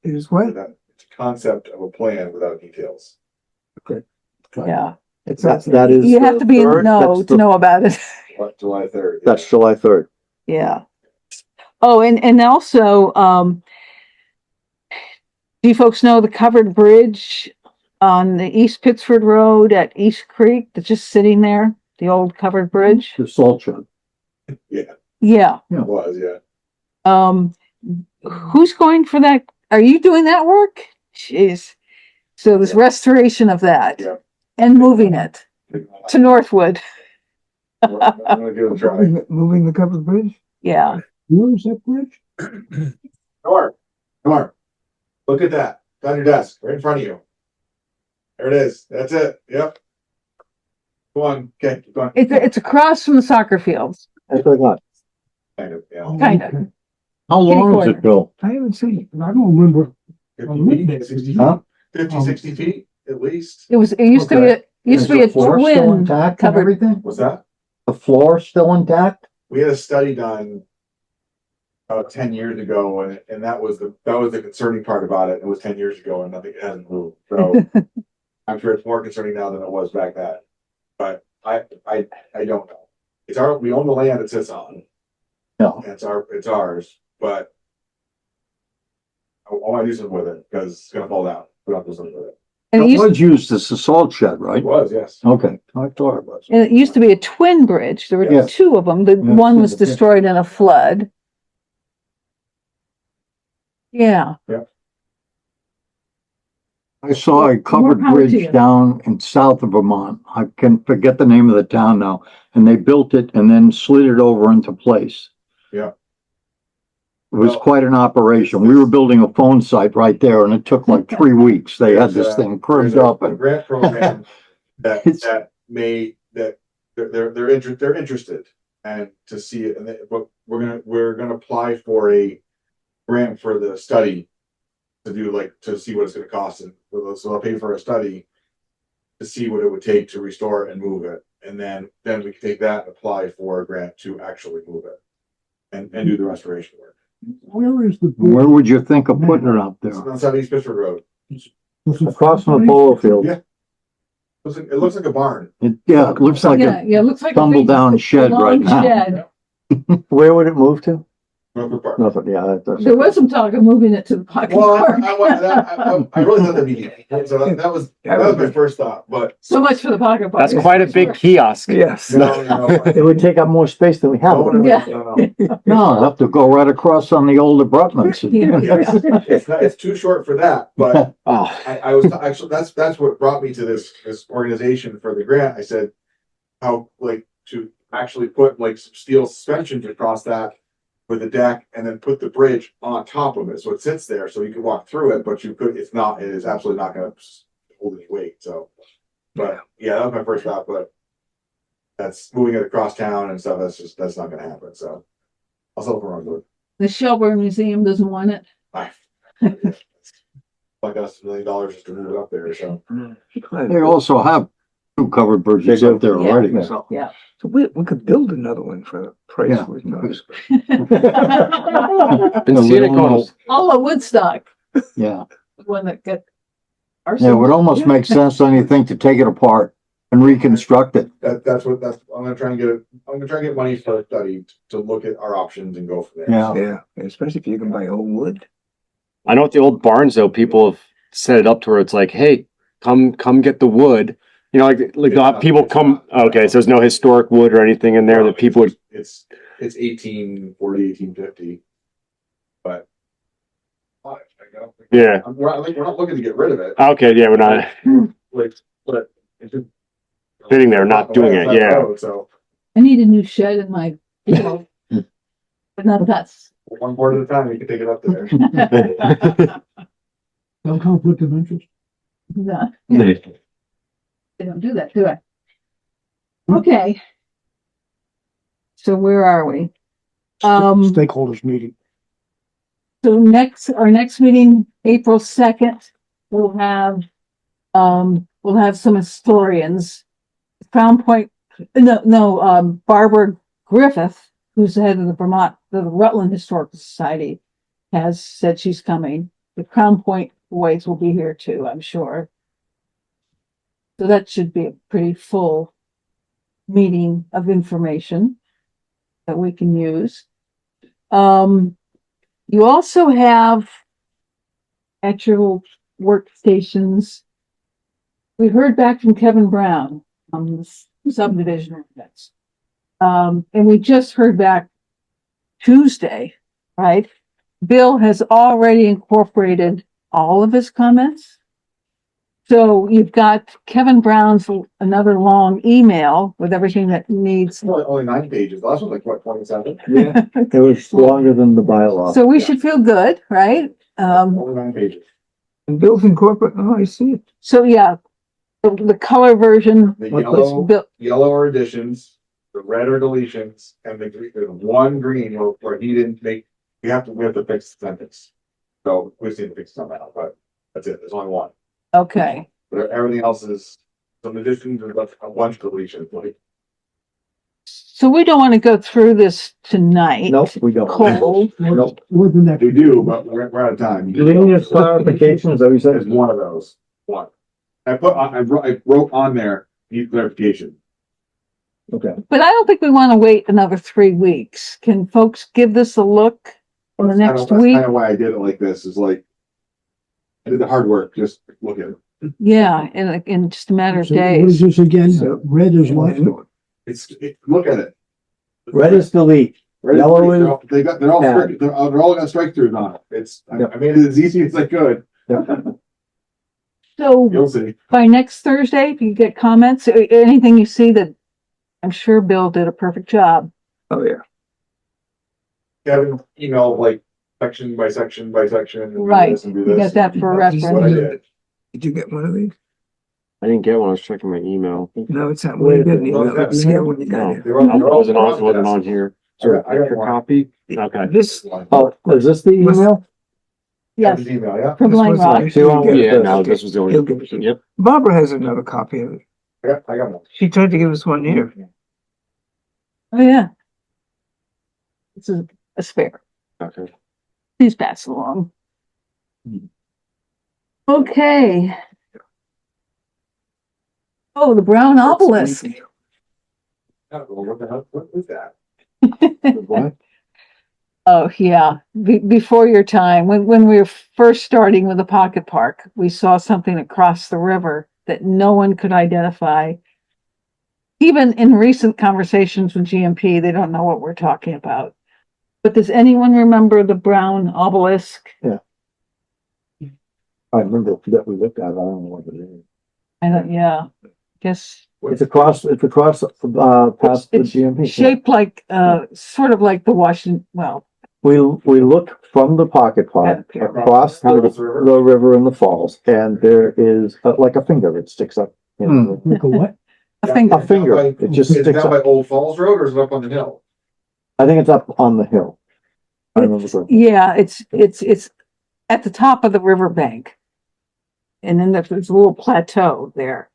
Is what? It's a concept of a plan without details. Yeah. That is. You have to be in the third? know That's to know about it. July 3rd. That's July 3rd. Yeah. Oh, and also, do you folks know the covered bridge on the East Pittsford Road at East Creek that's just sitting there? The old covered bridge? The salt shed. Yeah, Yeah. it was, yeah. Who's going for that? Are you doing that work? Jeez. So there's restoration of that Yeah. and moving it to Northwood. I'm gonna give it a try. Moving the covered bridge? Yeah. Where is that bridge? Come on. Look at that. It's on your desk, right in front of you. There it is. That's it. Yep. Go on. Okay, keep going. It's across from the soccer fields. That's what I got. Kind of, yeah. Kind of. How long is it, Bill? I haven't seen it. I don't remember. 50 feet, 60 feet, Huh? 50, 60 feet at least. It used to be, Used to be Is a the floor still twin intact and covered. everything? What's that? The floor still intact? We had a study done about 10 years ago, and that was the concerning part about it. It was 10 years ago, and nothing hasn't moved. So I'm sure it's more concerning now than it was back then. But I don't know. We own the land it sits on. No. And it's ours. But I want to do something with it because it's gonna fall down. We don't do something with it. And It it used, was used as a salt shed, It right? was, yes. Okay, I thought it was. and it used to be a twin bridge. There were Yes. two of them. The Yes, one in was the picture. destroyed in a flood. Yeah. I saw a covered More power to bridge you. down in south of Vermont. I can forget the name of the town now. And they built it and then slid it over into place. Yeah. It was Well, quite an operation. We were building a phone site right there and it took like 3 weeks. They had this thing curved up a and grant program that It's- they're interested and to see it. But we're gonna apply for a grant for the study to see what it's gonna cost, and so I'll pay for a study to see what it would take to restore it and move it, and then we can take that and apply for a grant to actually move it and do the restoration work. Where is the? where would you think of putting it out there? It's on Southeast Pittsburgh Road. Across from the polo field. Yeah. It looks like a barn. It looks like Yeah, a yeah, it looks like a tumble big, down shed long right now. shed. Where would it move to? Norfolk Park. Nothing, yeah. That's. There was some talk of moving it to the pocket Well, park. I really thought that'd be, so that was my first thought, but So much for the pocket park. That's quite a big kiosk. Yes. no. It would take up more space than we have. Yeah. No, I'll have to go right across on the old abutments. It's too short for that, but Oh, I was actually, that's what brought me to this organization for the grant. I said, how, to actually put some steel suspensions across that with the deck and then put the bridge on top of it. So it sits there so you can walk through it, but it is absolutely not gonna hold any weight. So, but yeah, that was my first thought, but that's moving it across town and stuff. That's not gonna happen. So I'll settle for Rutland. The Shelburne Museum doesn't want it. Like us $1 million just to move it up there. So They also have 2 covered bridges up there Yeah. already, so. Yeah. So we could build another one for the price. Yeah. Was not. been seeing it going. All of Woodstock, Yeah, the one that got. yeah, it would almost make sense, don't you think, to take it apart and reconstruct it? I'm gonna try and get money for a study to look at our options and go from there. Yeah. Yeah, especially if you can buy old wood. I know at the old barns though, people have set it up to where it's like, hey, come get the wood. You know, they'll have people come. Okay, so there's no historic wood or anything in there that people would. It's 1840, 1850. But Yeah. we're not looking to get rid of it. Okay, yeah, we're not But it's just sitting there, not doing it. Yeah. So I need a new shed in my, but not that's. one board at a time, you can take it up there. No conflict of interest. No, they don't do that, do I? Okay. So where are we? Stakeholders meeting. So our next meeting, April 2nd, we'll have some historians. Crown Point, Barbara Griffith, who's the head of the Rutland Historical Society, has said she's coming. The Crown Point boys will be here too, I'm sure. So that should be a pretty full meeting of information that we can use. You also have at your workstations, we heard back from Kevin Brown on the subdivision ordinance. And we just heard back Tuesday, right? Bill has already incorporated all of his comments. So you've got Kevin Brown's another long email with everything that needs. Only 9 pages. The last one's like what, 27? Yeah, it was longer than the bylaw. So we should feel good, right? Only 9 pages. And Bill's incorporate, oh, I see it. So yeah, the color version. The was yellow are additions, the red are deletions, and the green, there's one green where he didn't make. We have to fix the sentence. So we just need to fix some out, but that's it. There's only one. Okay. But everything else is some additions and a bunch of deletions, like. So we don't want to go through this tonight. Nope, we don't. Cold. Nope. What's the next? We do, but we're out of time. Delineate clarification, is that what you said? Is one of those. One. I wrote on there, need clarification. Okay. But I don't think we want to wait another 3 weeks. Can folks give this a look in the next week? That's kind of why I did it like this, is like, I did the hard work, just look at it. Yeah, in just a matter of So what days. is this again? Red is what? Look at it. Red is delete. Red Yellow is, is. they're all, add. they're all got strike throughs on it. I made it as easy as I could. So You'll see. by next Thursday, if you get comments, anything you see that, I'm sure Bill did a perfect job. Oh, yeah. Kevin email like section by section by section. and do Right. this and do You this, got that and for that's what I reference. did. Did you get one of these? I didn't get one. I was checking my email. No, it's not. We didn't even see it when you got No, it. it wasn't on here. Is there I got a picture one. copy? Okay. This, Oh, is this the email? Yes, Kevin's email, yeah? from This was Langrock. like- So you want me Yeah, to- no, this was the He'll only. give it to you. Yep. Barbara has another copy of it. I got one. She tried to give us one here. Oh, yeah. This is a spare. Okay. Please pass along. Okay. Oh, the brown obelisk. What the hell, what is that? What? Oh, yeah. Before your time, when we were first starting with the pocket park, we saw something across the river that no one could identify. Even in recent conversations with GMP, they don't know what we're talking about. But does anyone remember the brown obelisk? I remember that we looked at it, I don't know what it is. I don't, yeah, guess It's across, past the it's GMP. shaped like, sort of like the Washington, well, We look from the pocket park Yeah. across the river and the falls, and there is like a finger that sticks up. You know, Look at what? a finger. A finger, it just Is it sticks down by up. Old Falls Road or is it up on the hill? I think it's up on the hill. I remember correctly. Yeah, it's at the top of the riverbank. And then there's a little plateau there.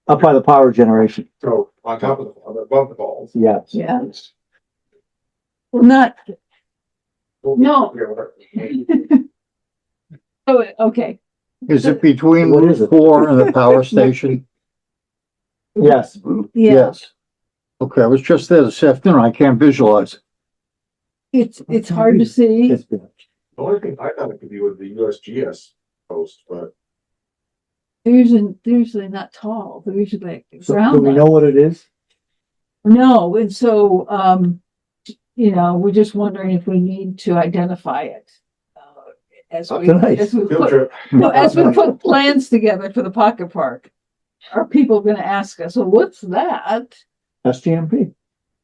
Up by the power generation, So on top of above the falls. yes. Yeah. Well, not, No. oh, okay. Is it between What is it? 4 and the power station? Yes, Yeah, Okay, I was just there this afternoon. I can't visualize. it's hard to see. it's, The only thing I thought it could be was the USGS post, but They're usually not tall. They're usually like so ground do we know level. what it is? No, and so, we're just wondering if we need to identify it. As we, Tonight. as we field put, trip. no, as we put plans together for the pocket park. Are people gonna ask us, well, what's that? SGMP.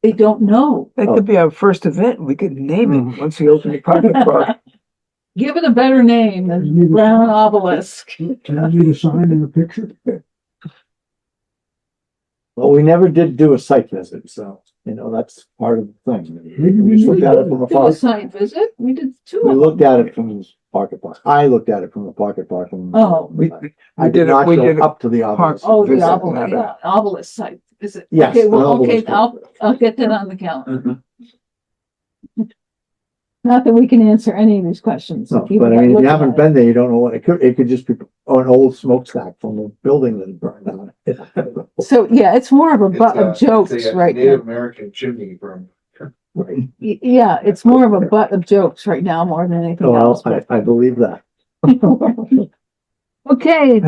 They don't know. That could be our first event. We could name it once we open the pocket park. Give it a better name than brown obelisk. Can I need a sign in the picture? Well, we never did do a site visit, so, that's part of the thing. We just looked at it from Do a afar. site visit. We did two We of looked them. at it from the pocket park. I looked at it from the pocket park and. Oh. I did not go up to the park. obelisk. Oh, the Visit, obelisk, not obelisk site visit. Yes, Okay, well, an okay, obelisk. I'll get that on the calendar. Mhm. Not that we can answer any of these questions. No, People but I might mean, if look you at haven't it. been there, you don't know what it could just be an old smokestack from a building that burned down. So, yeah, it's more of a It's butt of it's jokes a right Native now. American chimney from. Right. Yeah, it's more of a butt of jokes right now more than anything else. Well, I believe that. Okay,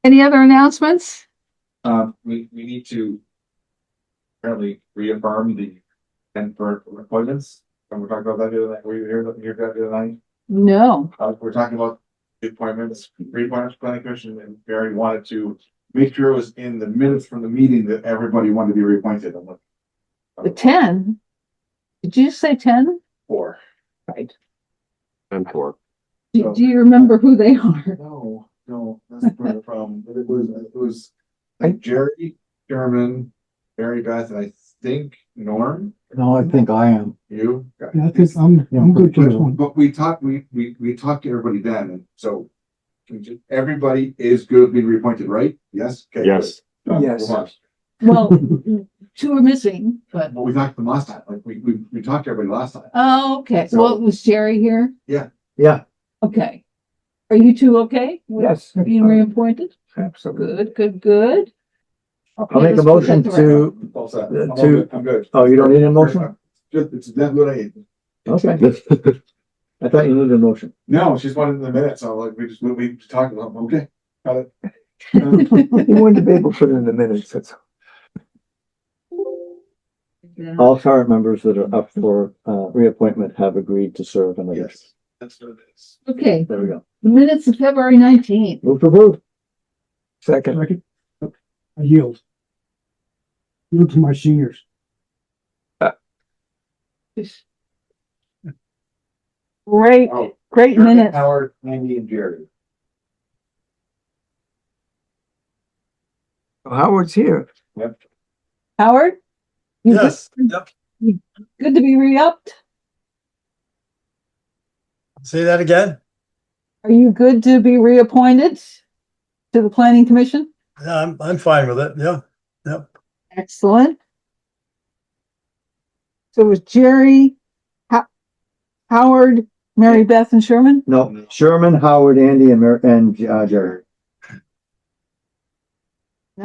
any other announcements? We need to apparently reaffirm the 10 for appointments. And we're talking about that the other night. Were you here that the other night? No. We're talking about the appointments, reappointments, planning commission, and Barry wanted to make sure it was in the minutes from the meeting that everybody wanted to be reappointed. I'm like, The 10? Did you say 10? 4. Right. I'm for. Do you remember who they are? No, that's where the problem. It was like Jerry, Sherman, Mary Beth, and I think Norm. No, I think I am. You. Yeah, I think I'm good to this one. But we talked to everybody then, and so Everybody is good at being reappointed, right? Yes? Okay, Yes. good. Done. Yes. Move on. Well, two are missing, but, Well, we talked to them last time, like, we talked to everybody last time. oh, okay. Well, was Jerry here? Yeah, Okay. Are you two okay? with Yes. Being reappointed? Absolutely. Good. I'll make a motion to, All set. To- I'm all good. I'm good. oh, you don't need a motion? Just, it's that what I need. Okay. I thought you needed a motion. No, she's wanted in the minutes, so like, we just talked about, them. Okay, got it. You wanted to be able to put it in the minutes, that's. All current members that are up for, reappointment have agreed to serve another. Yes, that's what it is. Okay, There we go. the minutes of February 19th. Move to approve. Second. I yield. Yield to my seniors. Great, Oh, great Jerry, minutes. Howard, Andy, and Jerry. Howard's here. Howard? You good- Yep. Good to be re-upped? Say that again? Are you good to be reappointed to the planning commission? I'm fine with it. Yeah. Yep. Excellent. So it was Jerry, Howard, Mary Beth, and Sherman? No, Sherman, Howard, Andy, and Jerry.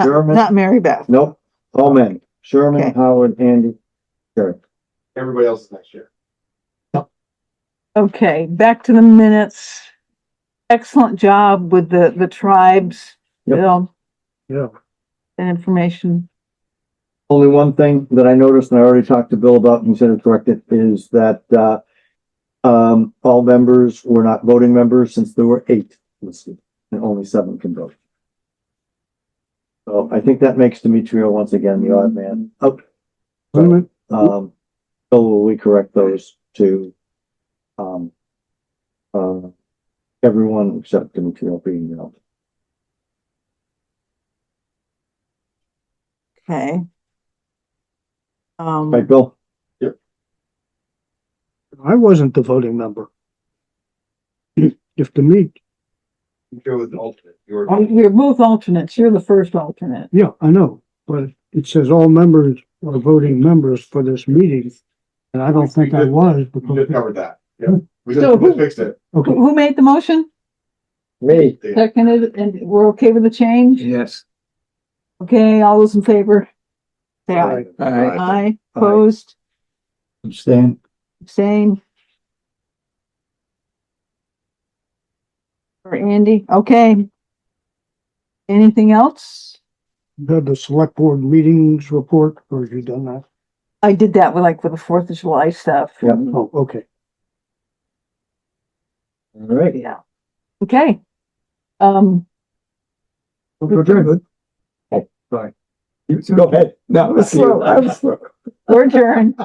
Sherman. Not Mary Beth. Nope, all men. Sherman, Okay. Howard, Andy, Jerry. Everybody else is next year. Okay, back to the minutes. Excellent job with the tribes, Yep. Bill. Yeah. And information. Only one thing that I noticed, and I already talked to Bill about, and he said to correct it, is that, all members were not voting members since there were 8 listed and only 7 can vote. So I think that makes Demetrio once again the odd man out. Wait a minute. So will we correct those to, everyone except Demetrio being out. Okay. Right, Bill? I wasn't the voting member. If the meet, You was the alternate. You were. You're both alternates. You're the first alternate. yeah, I know, but it says all members are voting members for this meeting. And I don't think I was We because, just covered that. Yeah, we So just, we who- fixed it. okay, Who made the motion? Me. Seconded, and we're okay with the change? Yes. Okay, all those in favor? Say aye. Aye. Aye, opposed, Abstain. abstain. For Andy, okay. Anything else? you had the select board meetings report, or have you done that? I did that with like with the 4th of July stuff. Yep. Oh, okay. All right. Yeah. Okay. Good. Sorry. You go ahead. No, I was slow. We're adjourned.